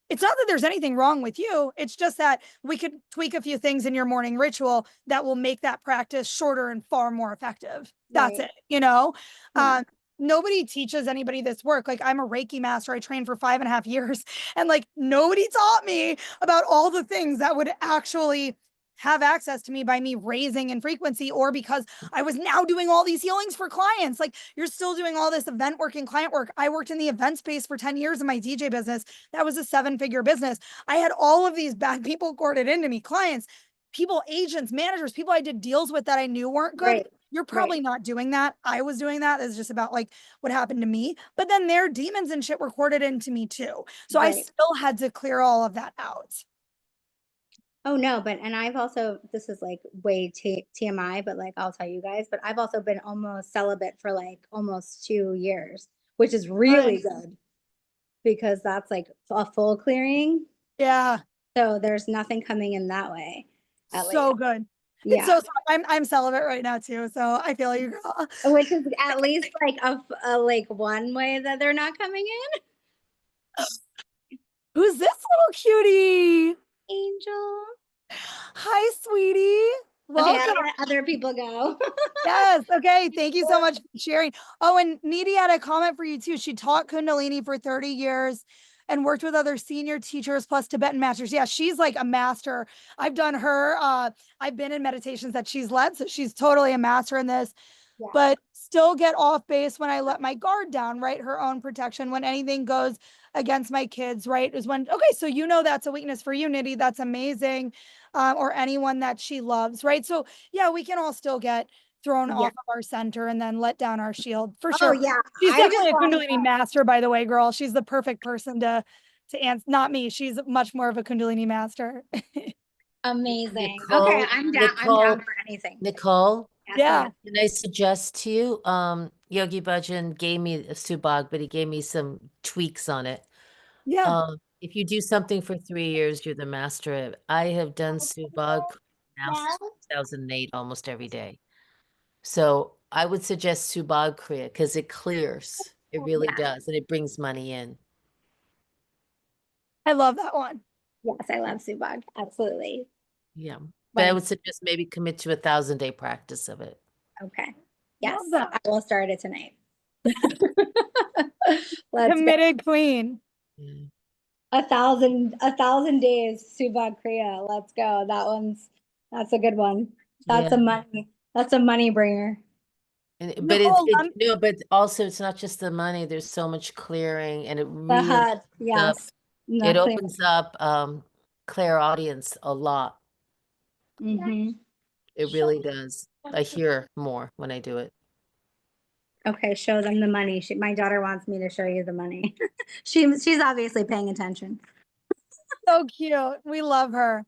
that there's anything wrong with you. It's just that we could tweak a few things in your morning ritual that will make that practice shorter and far more effective. That's right. it, you know? Yeah. Nobody teaches anybody this work. Like I'm a Reiki master. I trained for 5.5 years and like nobody taught me about all the things that would actually have access to me by me raising in frequency or because I was now doing all these healings for clients. Like you're still doing all this event work and client work. I worked in the event space for 10 years in my DJ business. That was a 7-figure business. I had all of these bad people corded into me, clients, people, agents, managers, people I did deals with that I knew weren't good. Right. You're Right. probably not doing that. I was doing that. It's just about like what happened to me. But then their demons and shit were corded into me too. So I Right. still had to clear all of that out. Oh no, but and I've also this is like way TMI, but like I'll tell you guys, but I've also been almost celibate for like almost 2 years, which is really good because that's like a full clearing. Yeah. So there's nothing coming in that way, at least. So good. It's Yeah. so I'm celibate right now too. So I feel you, girl. Which is at least like a like one way that they're not coming in. Who's this little cutie? Angel. Hi, sweetie. Okay, I'll Welcome. let other people go. Yes. Okay. Thank you so much for sharing. Oh, and Needy had a comment for you too. She taught Kundalini for 30 years and worked with other senior teachers plus Tibetan masters. Yeah, she's like a master. I've done her. I've been in meditations that she's led, so she's totally a master in this. Yeah. But still get off base when I let my guard down, right? Her own protection when anything goes against my kids, right? Is when, okay, so you know that's a weakness for you, Nidhi. That's amazing. Or anyone that she loves, right? So yeah, we can all still get thrown Yeah. off of our center and then let down our shield for Oh sure. yeah. She's I just definitely a want Kundalini master, by the way, girl. She's the perfect person to answer. Not me. She's much more of a Kundalini master. amazing. Okay, Nicole, I'm down. I'm Nicole, down for anything. Nicole, Yes, Yeah. ma'am. can I suggest to you, Yogi Bhajan gave me a Subag, but he gave me some tweaks on it. Yeah. If you do something for 3 years, you're the master of it. I have done Subag now since 2008, almost every day. So I would suggest Subag Kriya because it clears. It really Yeah. does, and it brings money in. I love that one. Yes, I love Subag. Absolutely. Yeah. But I Like, would suggest maybe commit to 1,000-day practice of it. okay. Yes, Love that. I will start it tonight. Let's go. Committed queen. Yeah. 1,000 days, Subag Kriya. Let's go. That's a good one. That's Yeah. a money bringer. But Nicole, no, but also it's not just the money. There's so much clearing, and it The really HUD, yes. it Not clear. opens up clairaudience a lot. Mm-hmm. It really does. I hear more when I do it. Okay, show them the money. My daughter wants me to show you the money. She's obviously paying attention. so cute. We love her.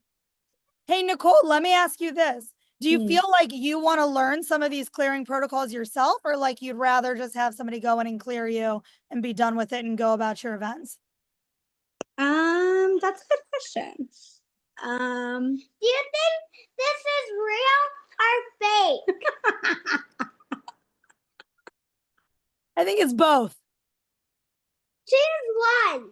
Hey, Nicole, let me ask you this. Do you Hmm. feel like you want to learn some of these clearing protocols yourself, or like you'd rather just have somebody go in and clear you and be done with it and go about your events? That's a good question. Do you think this is real or fake? I think it's both. Choose one.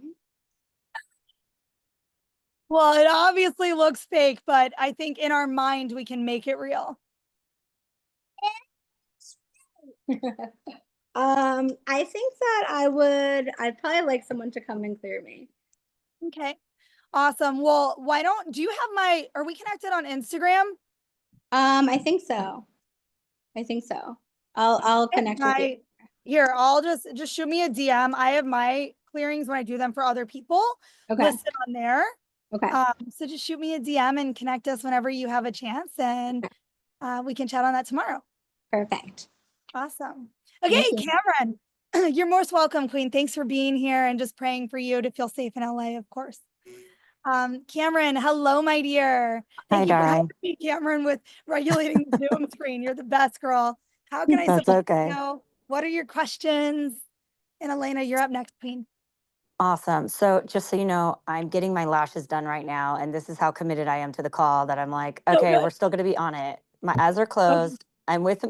Well, it obviously looks fake, but I think in our mind we can make it real. I think that I'd probably like someone to come and clear me. Okay. Awesome. Well, do you have are we connected on Instagram? I think so. I'll connect with you. Here, I'll just shoot me a DM. I have my clearings when I do them for other people Okay. listed on there. Okay. So just shoot me a DM and connect us whenever you have a chance, and we can chat on that tomorrow. Perfect. Awesome. Okay, Cameron, you're most welcome, Queen. Thanks for being here and just praying for you to feel safe in LA, of course. Cameron, hello, my dear. Thank you for helping me, Cameron, with regulating the Zoom screen. You're the best, girl. How can I support you? What are your questions? And Elena, you're up next, Queen. Awesome. So just so you know, I'm getting my lashes done right now, and this is how committed I am to the call that I'm like, okay, we're still going to be on it. My eyes are closed. I'm with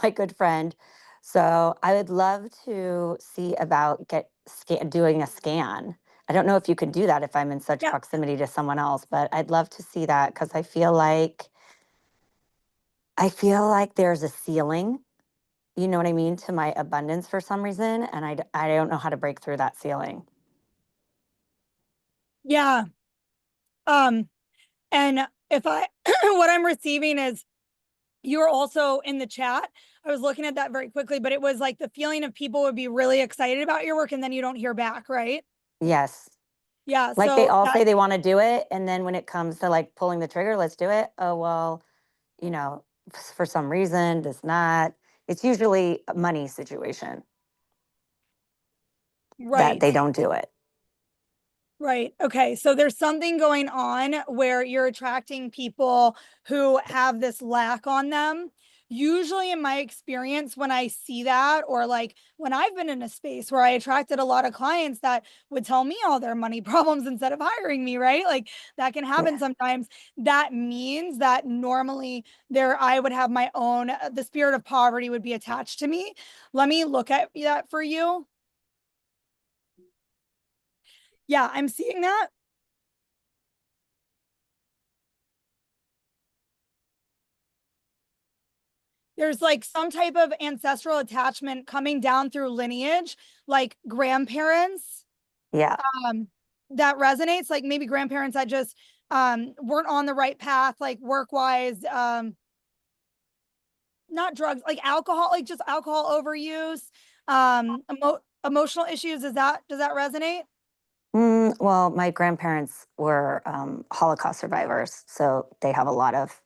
my good friend. So I would love to see about doing a scan. I don't know if you can do that if I'm in such proximity to someone else, but I'd love to see that because I feel like there's a ceiling, you know what I mean, to my abundance for some reason, and I don't know how to break through that ceiling. Yeah. And if what I'm receiving is you're also in the chat. I was looking at that very quickly, but it was like the feeling of people would be really excited about your work and then you don't hear back, right? Yes. Yeah. Like they all say they want to do it. And then when it comes to like pulling the trigger, let's do it. Oh, well, you know, for some reason, it's usually a money situation. Right. That they don't do it. Right. Okay. So there's something going on where you're attracting people who have this lack on them. Usually, in my experience, when I see that, or like when I've been in a space where I attracted a lot of clients that would tell me all their money problems instead of hiring me, right? Like that can happen sometimes. That means that normally I would have my own, the spirit of poverty would be attached to me. Let me look at that for you. Yeah, I'm seeing that. There's like some type of ancestral attachment coming down through lineage, like grandparents. Yeah. That resonates, like maybe grandparents that just weren't on the right path, like work-wise, not drugs, like alcohol, like just alcohol overuse, emotional issues. Does that resonate? Well, my grandparents were Holocaust survivors, so they have a lot of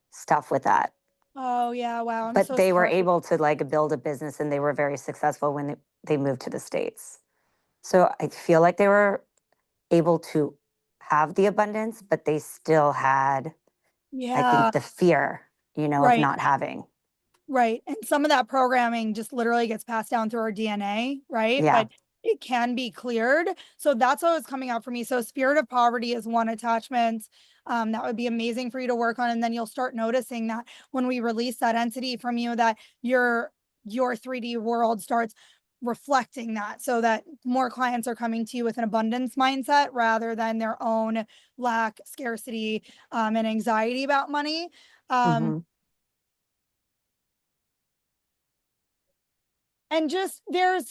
stuff with that. Oh yeah, wow. But they were able to like build a business, and they were very successful when they moved to the States. So I feel like they were able to have the abundance, but they still had, I think, the fear, of not having. Right. And some of that programming just literally gets passed down through our DNA, right? Yeah. But it can be cleared. So that's what was coming out for me. So spirit of poverty is one attachment. That would be amazing for you to work on. And then you'll start noticing that when we release that entity from you, that your 3D world starts reflecting that, so that more clients are coming to you with an abundance mindset rather than their own lack, scarcity, and anxiety about money. And just because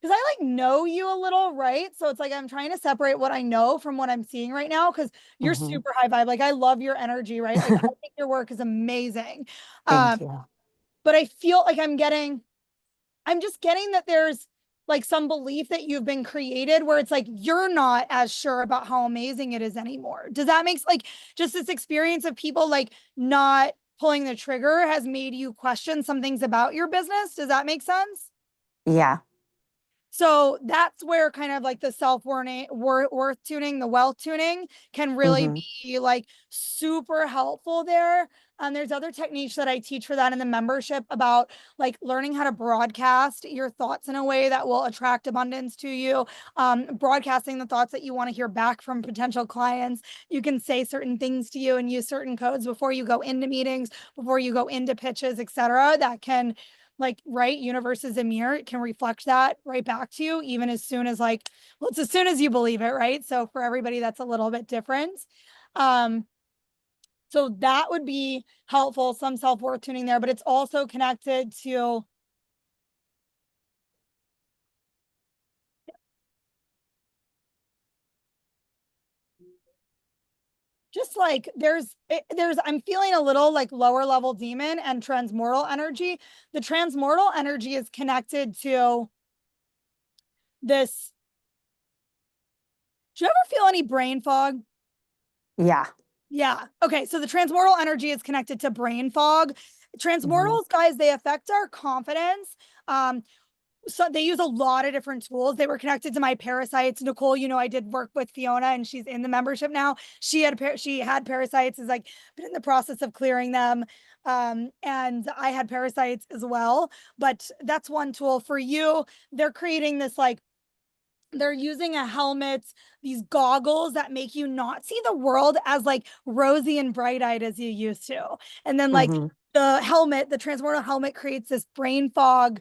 I like know you a little, right? So it's like I'm trying to separate what I know from what I'm seeing right now, because you're super high vibe. Like I love your energy, right? Like I think your work is amazing. Thank you. But I feel like I'm just getting that there's like some belief that you've been created where it's like you're not as sure about how amazing it is anymore. Does that make like just this experience of people like not pulling the trigger has made you question some things about your business? Does that make sense? Yeah. So that's where kind of like the worth tuning, the wealth tuning can really be like super helpful there. There's other techniques that I teach for that in the membership about like learning how to broadcast your thoughts in a way that will attract abundance to you. Broadcasting the thoughts that you want to hear back from potential clients. You can say certain things to you and use certain codes before you go into meetings, before you go into pitches, etc. That can like, right, universe is a mirror, it can reflect that right back to you, even as soon as like, well, it's as soon as you believe it, right? So for everybody, that's a little bit different. So that would be helpful, some self-worth tuning there, but it's also connected to just like I'm feeling a little like lower level demon and transmortal energy. The transmortal energy is connected to this. Do you ever feel any brain fog? Yeah. Yeah. Okay. So the transmortal energy is connected to brain fog. Transmortals, guys, they affect our confidence. So they use a lot of different tools. They were connected to my parasites. Nicole, you know, I did work with Fiona and she's in the membership now. She had parasites, is like been in the process of clearing them. And I had parasites as well, but that's one tool for you. They're creating this like they're using a helmet, these goggles that make you not see the world as like rosy and bright-eyed as you used to. And then like the helmet, the transmortal helmet creates this brain fog,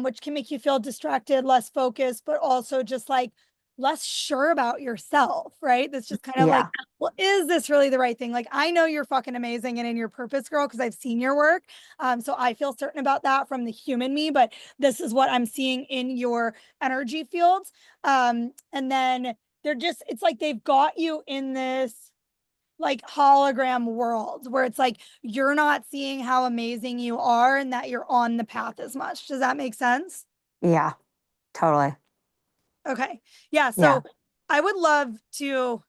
which can make you feel distracted, less focused, but also just like less sure about yourself, right? That's just kind of like, well, is this really the right thing? Like, I know you're fucking amazing and in your purpose, girl, because I've seen your work. So I feel certain about that from the human me, but this is what I'm seeing in your energy fields. And then it's like they've got you in this like hologram world where it's like you're not seeing how amazing you are and that you're on the path as much. Does that make sense? Yeah, totally. Okay. Yeah. So I would love to,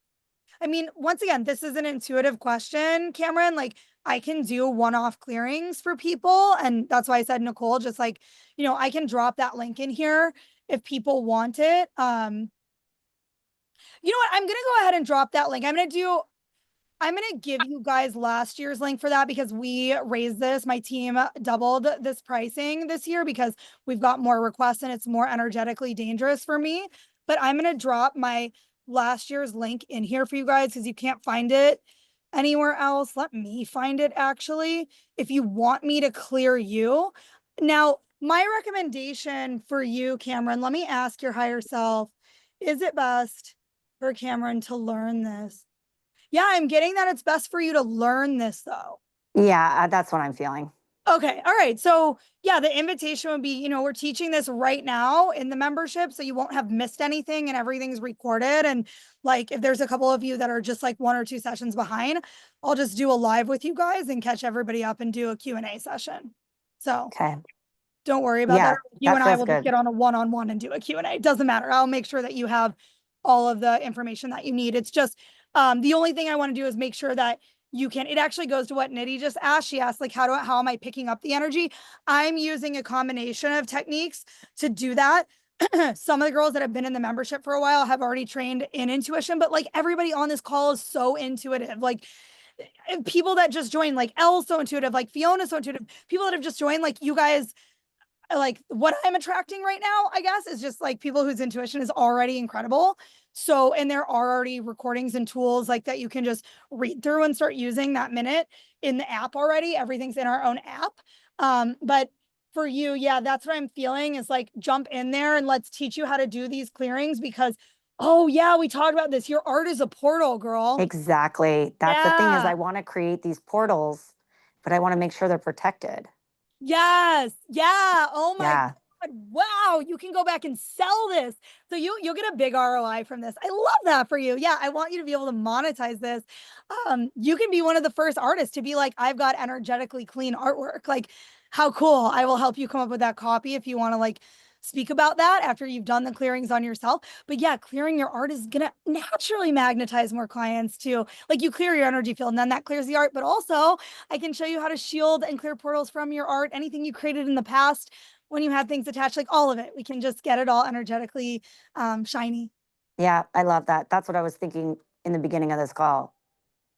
I mean, once again, this is an intuitive question, Cameron. Like, I can do one-off clearings for people. And that's why I said, Nicole, just like, you know, I can drop that link in here if people want it. You know what? I'm going to go ahead and drop that link. I'm going to give you guys last year's link for that because we raised this. My team doubled this pricing this year because we've got more requests and it's more energetically dangerous for me. But I'm going to drop my last year's link in here for you guys because you can't find it anywhere else. Let me find it actually. If you want me to clear you. Now, my recommendation for you, Cameron, let me ask your higher self, is it best for Cameron to learn this? Yeah, I'm getting that it's best for you to learn this though. Yeah, that's what I'm feeling. Okay. All right. So yeah, the invitation would be, you know, we're teaching this right now in the membership, so you won't have missed anything and everything's recorded. And like, if there's a couple of you that are just like 1 or 2 sessions behind, I'll just do a live with you guys and catch everybody up and do a Q&A session. So don't worry about that. You and I will just get on a one-on-one and do a Q&A. Doesn't matter. I'll make sure that you have all of the information that you need. It's just, the only thing I want to do is make sure that you can, it actually goes to what Nidhi just asked. She asked like, how am I picking up the energy? I'm using a combination of techniques to do that. Some of the girls that have been in the membership for a while have already trained in intuition, but like everybody on this call is so intuitive. Like people that just joined, like Elle's so intuitive, like Fiona's so intuitive, people that have just joined, like you guys, like what I'm attracting right now, I guess, is just like people whose intuition is already incredible. So, and there are already recordings and tools like that you can just read through and start using that minute in the app already. Everything's in our own app. But for you, yeah, that's what I'm feeling is like jump in there and let's teach you how to do these clearings because, oh yeah, we talked about this. Your art is a portal, girl. Exactly. That's the thing is I want to create these portals, but I want to make sure they're protected. Yes. Yeah. Oh my God. Wow. You can go back and sell this. So you'll get a big ROI from this. I love that for you. Yeah. I want you to be able to monetize this. You can be one of the first artists to be like, I've got energetically clean artwork. Like how cool. I will help you come up with that copy if you want to like speak about that after you've done the clearings on yourself. But yeah, clearing your art is going to naturally magnetize more clients too. Like you clear your energy field and then that clears the art, but also I can show you how to shield and clear portals from your art, anything you created in the past. when you had things attached, like all of it. We can just get it all energetically shiny. Yeah, I love that. That's what I was thinking in the beginning of this call.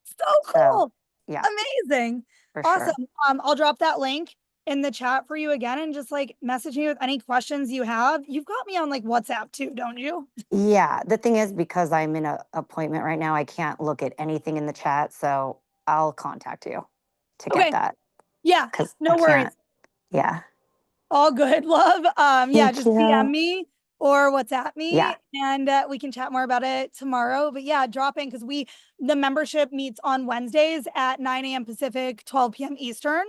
So So, cool. yeah, Amazing. for sure. Awesome. I'll drop that link in the chat for you again and just like message me with any questions you have. You've got me on like WhatsApp too, don't you? Yeah, the thing is, because I'm in an appointment right now, I can't look at anything in the chat. So I'll contact you to get Okay. that Yeah, because no I worries. can't. Yeah. All good, love. Yeah, Thank just you. DM me or WhatsApp me Yeah. and we can chat more about it tomorrow. But yeah, drop in because the membership meets on Wednesdays at 9 a.m. Pacific, 12 p.m. Eastern.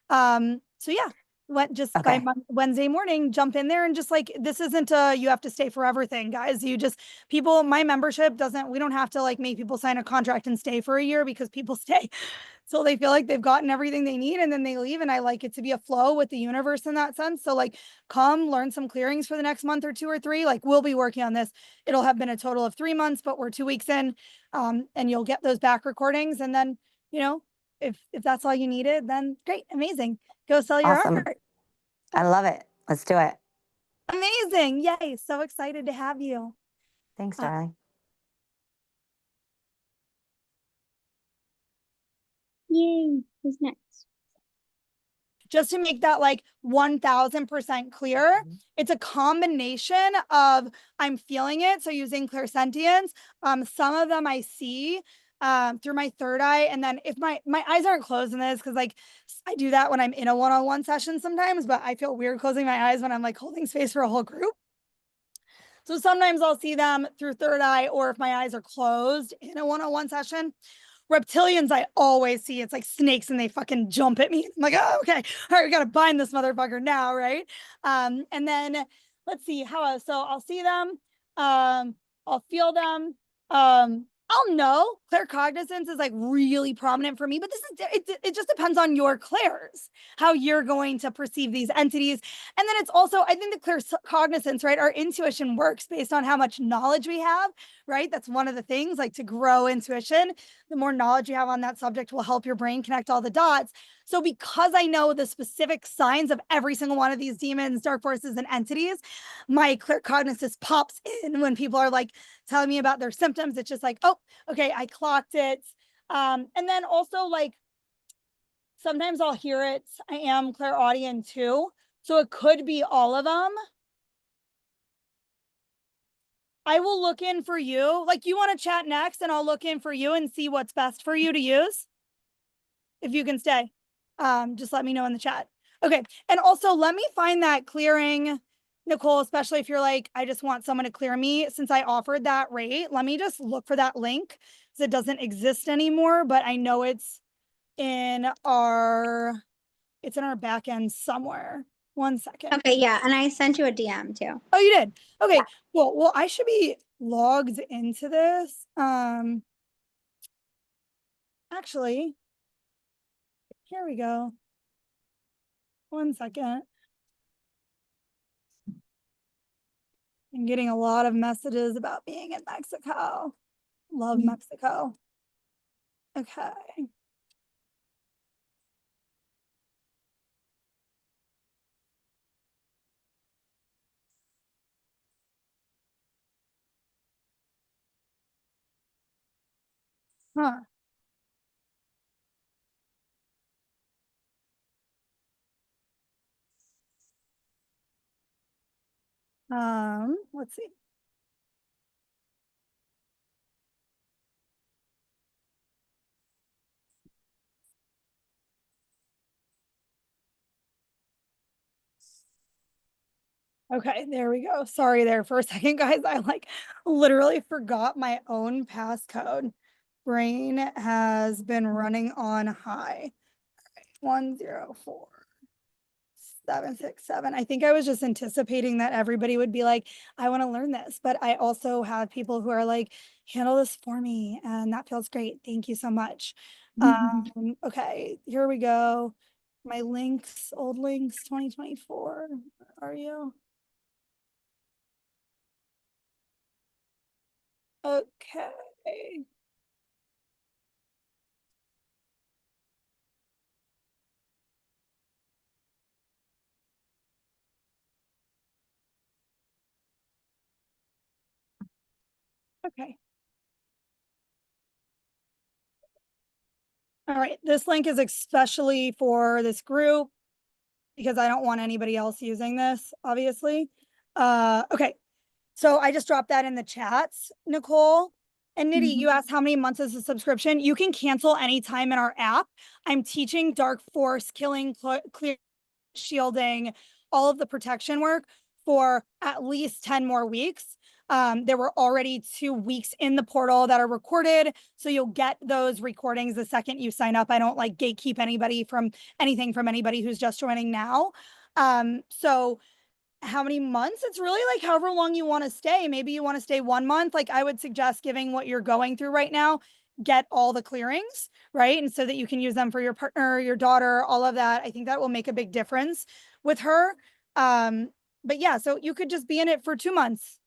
So yeah, just by Okay. Wednesday morning, jump in there and just like, this isn't you have to stay forever thing, guys. My membership we don't have to like make people sign a contract and stay for a year because people stay so they feel like they've gotten everything they need and then they leave. And I like it to be a flow with the universe in that sense. So like, come learn some clearings for the next month or 2 or 3. Like we'll be working on this. It'll have been a total of 3 months, but we're 2 weeks in. And you'll get those back recordings. And then, if that's all you needed, then great, amazing. Go sell your Awesome. art. I love it. Let's do it. Amazing. Yay. So excited to have you. Thanks, darling. Yay. Who's next? Just to make that like 1000% clear, it's a combination of I'm feeling it. So using clairsentience, some of them I see through my third eye. And then if my eyes aren't closed in this, because like I do that when I'm in a one-on-one session sometimes, but I feel weird closing my eyes when I'm like holding space for a whole group. So sometimes I'll see them through third eye, or if my eyes are closed in a one-on-one session. Reptilians, I always see. It's like snakes and they fucking jump at me. I'm like, oh, okay. All right, we got to bind this motherfucker now, right? And then let's see how else. So I'll see them. I'll feel them. I'll know claircognizance is like really prominent for me, but it just depends on your clairs, how you're going to perceive these entities. And then it's also, I think the claircognizance, right? Our intuition works based on how much knowledge we have, right? That's one of the things, like to grow intuition. The more knowledge you have on that subject will help your brain connect all the dots. So because I know the specific signs of every single one of these demons, dark forces, and entities, my claircognizance pops in when people are like telling me about their symptoms. It's just like, oh, okay, I clocked it. And then also like, sometimes I'll hear it. I am clairaudient too. So it could be all of them. I will look in for you. Like, you want to chat next and I'll look in for you and see what's best for you to use. If you can stay, just let me know in the chat. Okay. And also let me find that clearing, Nicole, especially if you're like, I just want someone to clear me. Since I offered that rate, let me just look for that link because it doesn't exist anymore, but I know it's in our back end somewhere. 1 second. Okay, yeah, and I sent you a DM too. Oh, you did? Okay, cool. Well, I should be logged into this. Actually, here we go. 1 second. I'm getting a lot of messages about being in Mexico. Love Mexico. Okay. Huh. Let's see. Okay, there we go. Sorry there for a second, guys. I like literally forgot my own passcode. Brain has been running on high. 104767. I think I was just anticipating that everybody would be like, I want to learn this, but I also have people who are like, handle this for me, and that feels great. Thank you so much. Okay, here we go. My links, old links, 2024. Where are you? Okay. Okay. All right. This link is especially for this group because I don't want anybody else using this, obviously. Okay. So I just dropped that in the chats, Nicole. And Nitty, you asked how many months is the subscription? You can cancel anytime in our app. I'm teaching Dark Force, killing, clear, shielding, all of the protection work for at least 10 more weeks. There were already 2 weeks in the portal that are recorded. So you'll get those recordings the second you sign up. I don't like gatekeep anybody from anything from anybody who's just joining now. So how many months? It's really like however long you want to stay. Maybe you want to stay 1 month. Like I would suggest, giving what you're going through right now, get all the clearings, right? And so that you can use them for your partner, your daughter, all of that. I think that will make a big difference with her. But yeah, so you could just be in it for 2 months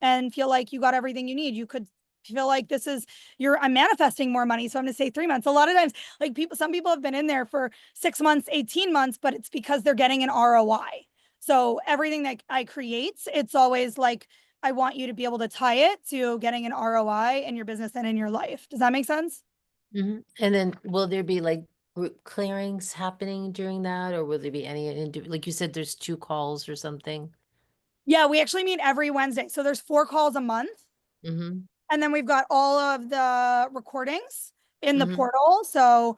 and feel like you got everything you need. You could feel like this is I'm manifesting more money. So I'm going to say 3 months. A lot of times, like some people have been in there for 6 months, 18 months, but it's because they're getting an ROI. So everything that I create, it's always like, I want you to be able to tie it to getting an ROI in your business and in your life. Does that make sense? And then will there be like group clearings happening during that, or will there be any, like you said, there's 2 calls or something? Yeah, we actually meet every Wednesday. So there's 4 calls a month. Mm-hmm. And then we've got all of the recordings in the Mhm. portal. So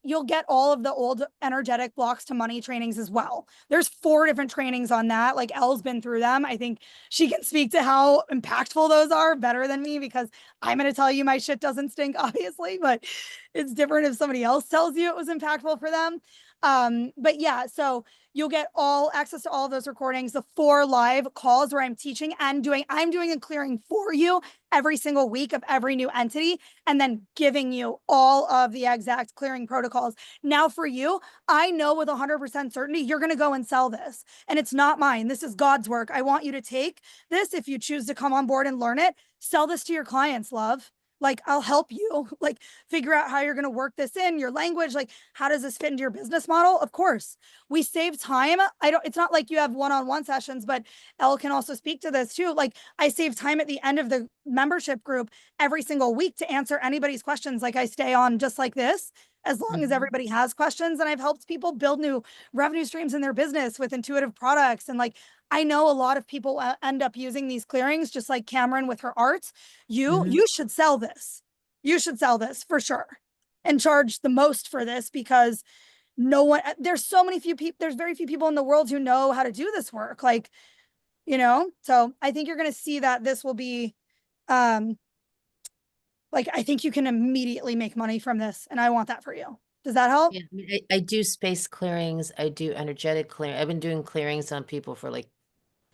you'll get all of the old energetic blocks to money trainings as well. There's 4 different trainings on that. Like Elle's been through them. I think she can speak to how impactful those are better than me, because I'm going to tell you my shit doesn't stink, obviously, but it's different if somebody else tells you it was impactful for them. But yeah, so you'll get all access to all of those recordings, the 4 live calls where I'm teaching and I'm doing a clearing for you every single week of every new entity, and then giving you all of the exact clearing protocols. Now for you, I know with 100% certainty, you're going to go and sell this, and it's not mine. This is God's work. I want you to take this. If you choose to come on board and learn it, sell this to your clients, love. Like, I'll help you, like, figure out how you're going to work this in your language. Like, how does this fit into your business model? Of course, we save time. It's not like you have one-on-one sessions, but Elle can also speak to this too. Like, I save time at the end of the membership group every single week to answer anybody's questions. Like, I stay on just like this as long as everybody has questions. And I've helped people build new revenue streams in their business with intuitive products. And like, I know a lot of people end up using these clearings, just like Cameron with her art. You should sell this. You should sell this for sure, and charge the most for this, because no one, there's very few people in the world who know how to do this work. Like, so I think you're going to see that this will be, like, I think you can immediately make money from this, and I want that for you. Does that help? Yeah, I mean, I do space clearings. I do energetic clearing. I've been doing clearings on people for like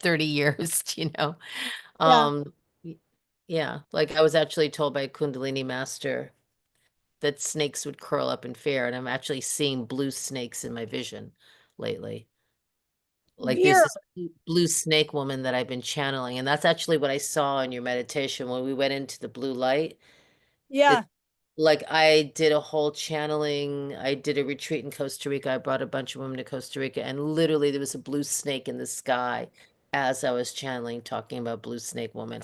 30 years, Yeah. y- yeah, like I was actually told by a Kundalini master that snakes would curl up in fear, and I'm actually seeing blue snakes in my vision lately. Like there's Weird. this blue snake woman that I've been channeling, and that's actually what I saw in your meditation when we went into the blue light. Yeah. Like I did a whole channeling. I did a retreat in Costa Rica. I brought a bunch of women to Costa Rica, and literally there was a blue snake in the sky as I was channeling, talking about blue snake woman.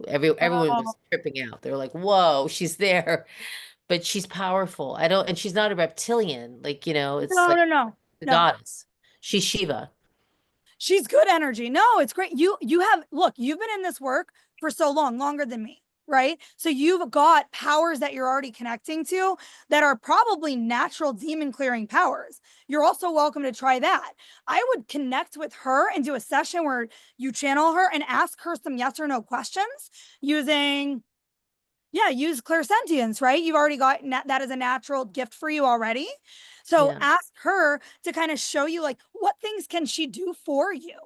Everyone Oh, was tripping out. They were like, "Whoa, she's there!" But she's powerful. I don't, and she's not a reptilian. Like, it's no, like no, no, the no. goddess. She's Shiva. She's good energy. No, it's great. Look, you've been in this work for so long, longer than me, right? So you've got powers that you're already connecting to that are probably natural demon clearing powers. You're also welcome to try that. I would connect with her and do a session where you channel her and ask her some yes or no questions using, yeah, use clairsentience, right? You've already got that is a natural gift for you already. So Yeah. ask her to kind of show you, like, what things can she do for you.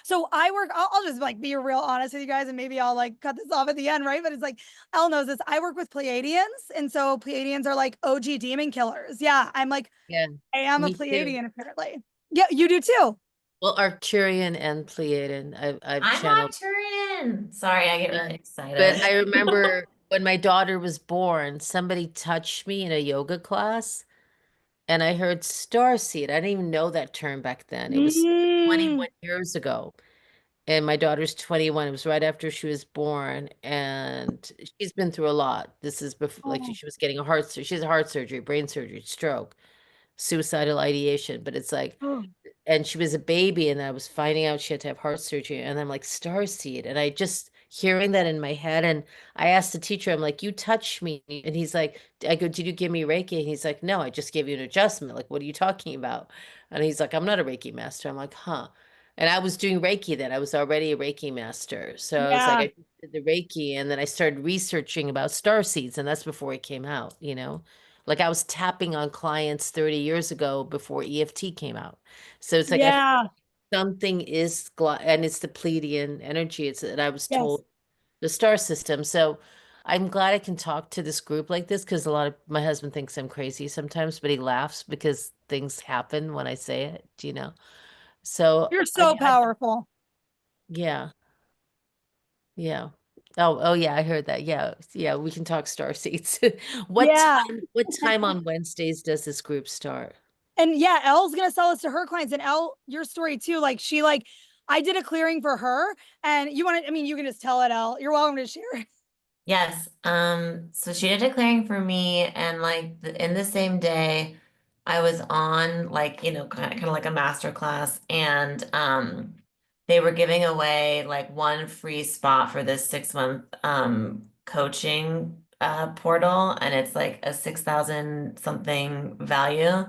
So I'll just like be real honest with you guys, and maybe I'll like cut this off at the end, right? But it's like, Elle knows this. I work with Pleiadians. And so Pleiadians are like OG demon killers. Yeah. I'm like, Yeah. I am a Me too. Pleiadian, apparently. Yeah, you do too. Well, Arcturian and Pleiadian. I've I'm channeled. Arcturian. Sorry, I get really But excited. I remember when my daughter was born, somebody touched me in a yoga class and I heard star seed. I didn't even know that term back then. It was 21 years ago. and my daughter's 21. It was right after she was born, and she's been through a lot. This is before, like, Oh, she was getting a she has a heart surgery, brain surgery, stroke, suicidal ideation, but it's like, oh, and she was a baby, and I was finding out she had to have heart surgery, and I'm like, starseed, and I just hearing that in my head, and I asked the teacher, I'm like, you touch me, and he's like, I go, did you give me Reiki? And he's like, no, I just gave you an adjustment. Like, what are you talking about? And he's like, I'm not a Reiki master. I'm like, huh. And I was doing Reiki then. I was already a Reiki master. So I was like, yeah, I did the Reiki, and then I started researching about star seeds, and that's before it came out, you know? Like I was tapping on clients 30 years ago before EFT came out. So it's like I feel yeah, something is and it's the Pleiadian energy. It's that I was yes, told the star system. So I'm glad I can talk to this group like this because a lot of my husband thinks I'm crazy sometimes, but he laughs because things happen when I say it, you know. So you're so powerful. yeah, yeah. Oh yeah, I heard that. Yeah, yeah, we can talk star seeds. Yeah. What time on Wednesdays does this group start? And yeah, Elle's gonna sell this to her clients. And Elle, your story too. Like she like I did a clearing for her. And you want to, I mean, you can just tell it, Elle. You're welcome to share. Yes. So she did a clearing for me, and like in the same day, I was on like, kind of like a master class, and they were giving away like one free spot for this 6 month coaching portal, and it's like a 6,000 something value.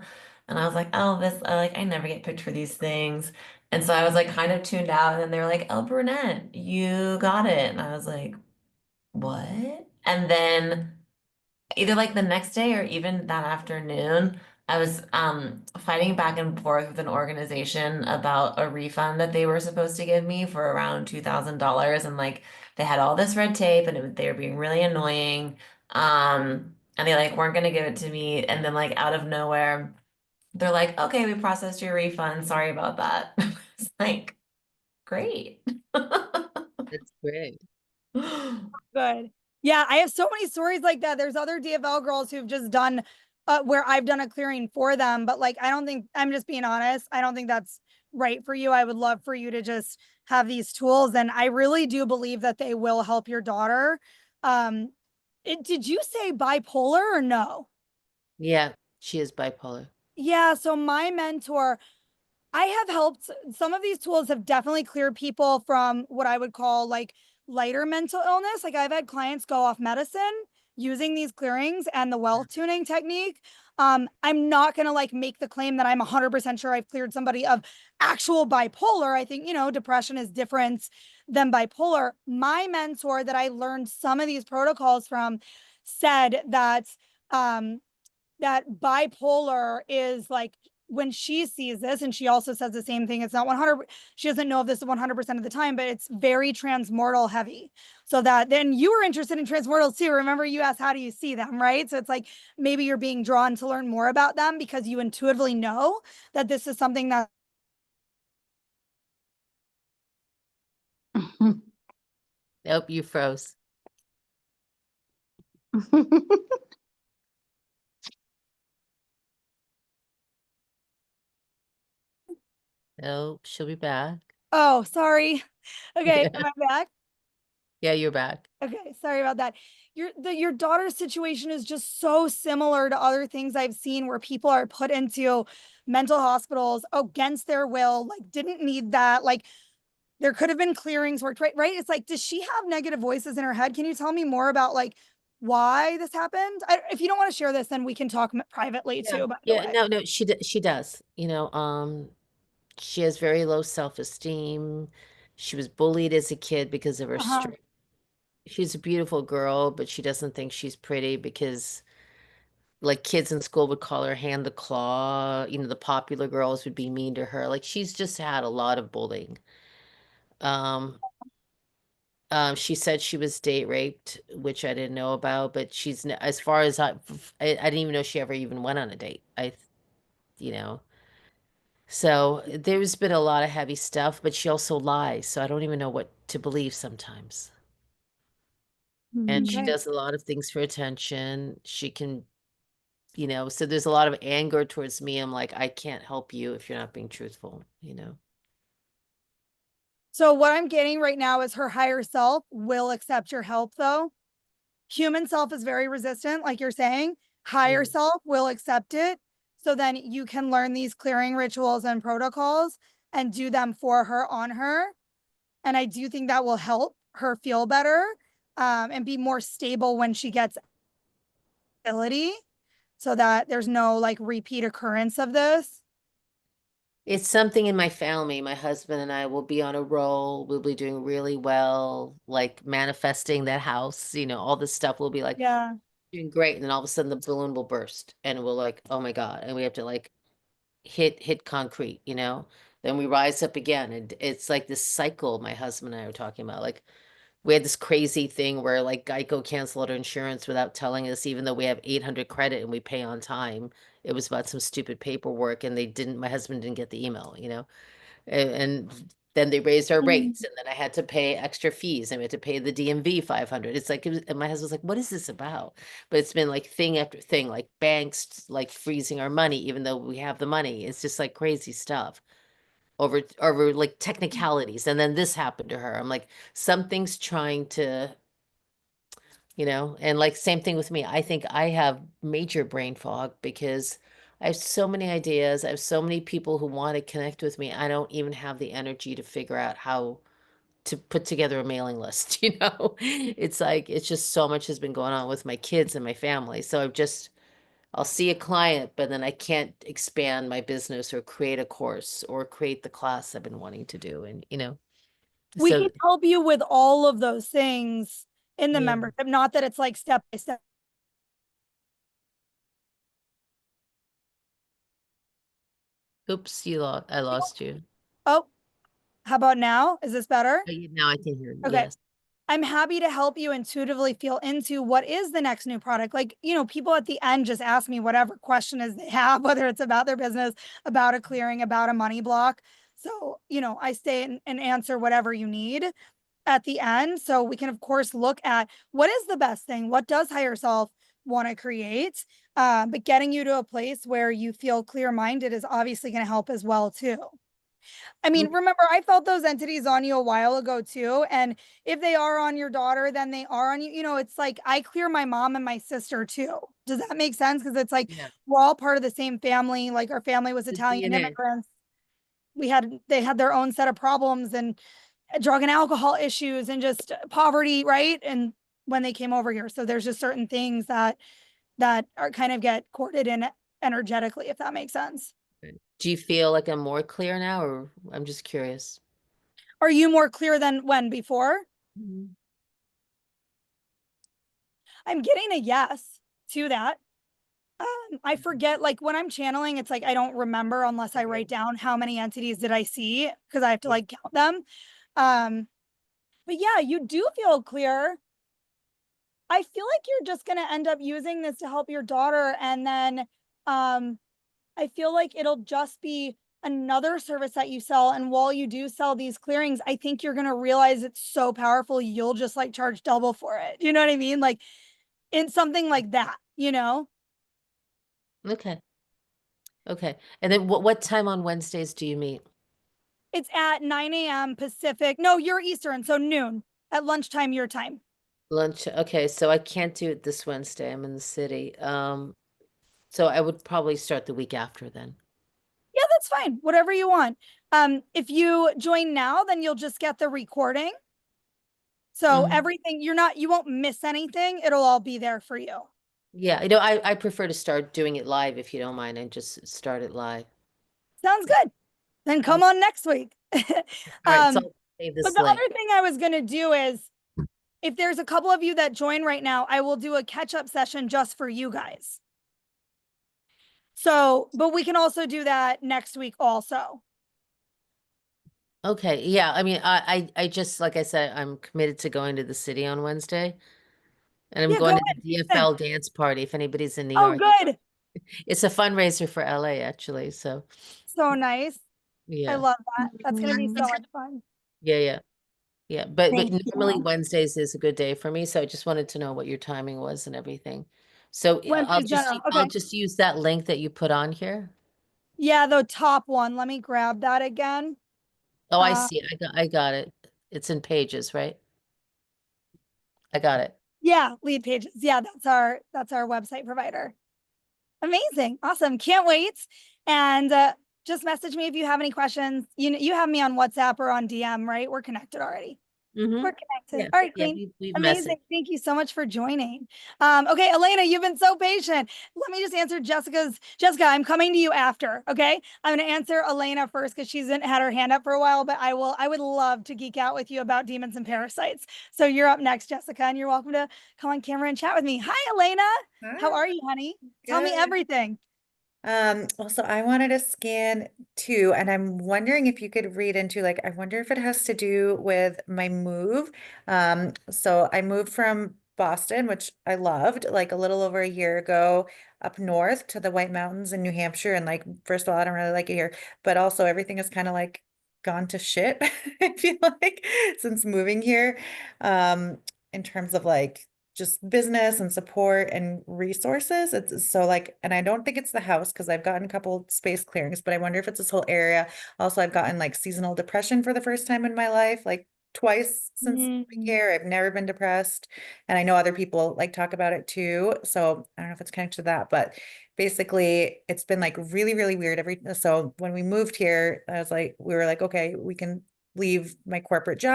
And I was like, oh, I never get picked for these things. And so I was like kind of tuned out, and then they were like, El Brunette, you got it. And I was like, what? And then either like the next day or even that afternoon, I was fighting back and forth with an organization about a refund that they were supposed to give me for around $2,000. And like they had all this red tape, and they were being really annoying. And they like weren't gonna give it to me. And then like out of nowhere, they're like, okay, we processed your refund. Sorry about that. It's like, great. That's great. Good. Yeah, I have so many stories like that. There's other DFL girls who've just done where I've done a clearing for them, but like I don't think I'm just being honest. I don't think that's right for you. I would love for you to just have these tools, and I really do believe that they will help your daughter. Um did you say bipolar or no? Yeah, she is bipolar. Yeah, so my mentor, I have helped some of these tools have definitely cleared people from what I would call like lighter mental illness. Like I've had clients go off medicine using these clearings and the wealth tuning technique. I'm not going to like make the claim that I'm 100% sure I've cleared somebody of actual bipolar. I think, depression is different than bipolar. My mentor that I learned some of these protocols from said that um that bipolar is like when she sees this, and she also says the same thing, it's not 100, she doesn't know if this is 100% of the time, but it's very transmortal heavy. So that then you were interested in transmortals too. Remember, you asked how do you see them, right? So it's like maybe you're being drawn to learn more about them because you intuitively know that this is something that Nope, you froze. Nope, she'll be back. oh, sorry. Okay, am I back? Yeah, you're back. Okay, sorry about that. Your daughter's situation is just so similar to other things I've seen where people are put into mental hospitals against their will, like didn't need that. Like there could have been clearings worked, right? It's like, does she have negative voices in her head? Can you tell me more about like why this happened? If you don't want to share this, then we can talk privately Yeah. too, by the Yeah, way. no, she does. She has very low self-esteem. She was bullied as a kid because of her Uh-huh. strength. She's a beautiful girl, but she doesn't think she's pretty because like kids in school would call her hand the claw. The popular girls would be mean to her. Like she's just had a lot of bullying. Um, she said she was date raped, which I didn't know about, but as far as I didn't even know she ever even went on a date. You know, so there's been a lot of heavy stuff, but she also lies, so I don't even know what to believe sometimes. And she Okay. does a lot of things for attention. She can, so there's a lot of anger towards me. I'm like, I can't help you if you're not being truthful. So what I'm getting right now is her higher self will accept your help though. Human self is very resistant, like you're saying. Higher Mm. self will accept it. So then you can learn these clearing rituals and protocols and do them for her on her. And I do think that will help her feel better and be more stable when she gets ability so that there's no like repeat occurrence of this. It's something in my family. My husband and I will be on a roll. We'll be doing really well, like manifesting that house, all this stuff. We'll be like Yeah. doing great. And then all of a sudden the balloon will burst and we'll like, oh my God. And we have to like hit concrete, Then we rise up again. And it's like this cycle my husband and I were talking about. Like we had this crazy thing where like Geico canceled our insurance without telling us, even though we have 800 credit and we pay on time. It was about some stupid paperwork and my husband didn't get the email, and then they raised our rates and then I had to pay extra fees and we had to pay the DMV 500. It's like, and my husband's like, what is this about? But it's been like thing after thing, like banks, like freezing our money, even though we have the money. It's just like crazy stuff over like technicalities. And then this happened to her. I'm like, something's trying to, and like same thing with me. I think I have major brain fog because I have so many ideas. I have so many people who want to connect with me. I don't even have the energy to figure out how to put together a mailing list, It's like it's just so much has been going on with my kids and my family. So I'll see a client, but then I can't expand my business or create a course or create the class I've been wanting to do. And We so can help you with all of those things in the yeah. membership, not that it's like step by step. Oops, I lost you. Oh, how about now? Is this better? Now I can hear you. Okay. Yes. I'm happy to help you intuitively feel into what is the next new product. Like, people at the end just ask me whatever question is they have, whether it's about their business, about a clearing, about a money block. So, I stay and answer whatever you need at the end. So we can, of course, look at what is the best thing? What does higher self want to create? But getting you to a place where you feel clear-minded is obviously going to help as well, too. I mean, remember, I felt those entities on you a while ago too. And if they are on your daughter, then they are on you. It's like I clear my mom and my sister too. Does that make sense? Because it's like Yeah. we're all part of the same family. Like our family was The Italian DNA. immigrants. They had their own set of problems and drug and alcohol issues and just poverty, right? And when they came over here. So there's just certain things that are kind of get corded in energetically, if that makes sense. Do you feel like I'm more clear now, or I'm just curious? Are you more clear than when before? I'm getting a yes to that. I forget, like when I'm channeling, it's like I don't remember unless I write down how many entities did I see because I have to like count them. But yeah, you do feel clear. I feel like you're just gonna end up using this to help your daughter, and then I feel like it'll just be another service that you sell. And while you do sell these clearings, I think you're gonna realize it's so powerful, you'll just like charge double for it. You know what I mean? Like in something like that, Okay. Okay. And then what time on Wednesdays do you meet? It's at 9 a.m. Pacific. No, you're Eastern, so noon at lunchtime, your time. Lunch. Okay, so I can't do it this Wednesday. I'm in the city. So I would probably start the week after then. Yeah, that's fine. Whatever you want. If you join now, then you'll just get the recording. So everything, you won't miss anything. It'll all be there for you. Yeah, I prefer to start doing it live if you don't mind, and just start it live. Sounds good. Then come on next week. All right, so I'll save But this the link. other thing I was going to do is if there's a couple of you that join right now, I will do a catch-up session just for you guys. So, but we can also do that next week also. Okay, yeah. I mean, I just like I said, I'm committed to going to the city on Wednesday, and I'm Yeah, going go to the ahead. DFL dance party. If anybody's in New Oh, York, good. it's a fundraiser for LA actually. So So nice. I yeah, love that. That's going to be so much fun. yeah. But Thank normally you. Wednesdays is a good day for me. So I just wanted to know what your timing was and everything. So Wednesday's general. I'll Okay. just use that link that you put on here. Yeah, the top one. Let me grab that again. Oh, I Uh, see. I got it. It's in Pages, right? I got it. yeah, Lead Pages. Yeah, that's our website provider. Amazing. Awesome. Can't wait. And just message me if you have any questions. You have me on WhatsApp or on DM, right? We're connected already. Mm-hmm. We're connected. Yeah. All right, Yeah, Queen. we've Amazing. messaged. Thank you so much for joining. Okay, Elena, you've been so patient. Let me just answer Jessica, I'm coming to you after. Okay. I'm gonna answer Elena first because she's had her hand up for a while, but I would love to geek out with you about demons and parasites. So you're up next, Jessica, and you're welcome to come on camera and chat with me. Hi, Elena. How Hi, are you, honey? Tell me good. everything. Also, I wanted to scan too, and I'm wondering if you could read into like, I wonder if it has to do with my move. So I moved from Boston, which I loved, like a little over a year ago, up north to the White Mountains in New Hampshire. And like, first of all, I don't really like it here, but also everything is kind of like gone to shit, I feel like, since moving here. In terms of like just business and support and resources. It's so like, and I don't think it's the house because I've gotten a couple space clearings, but I wonder if it's this whole area. Also, I've gotten like seasonal depression for the first time in my life, like twice since moving here. I've never been depressed. And I know other people like talk about it too. So I don't know if it's connected to that, but basically it's been like really, really weird. So when we moved here, I was like, we were like, okay, we can leave my corporate job.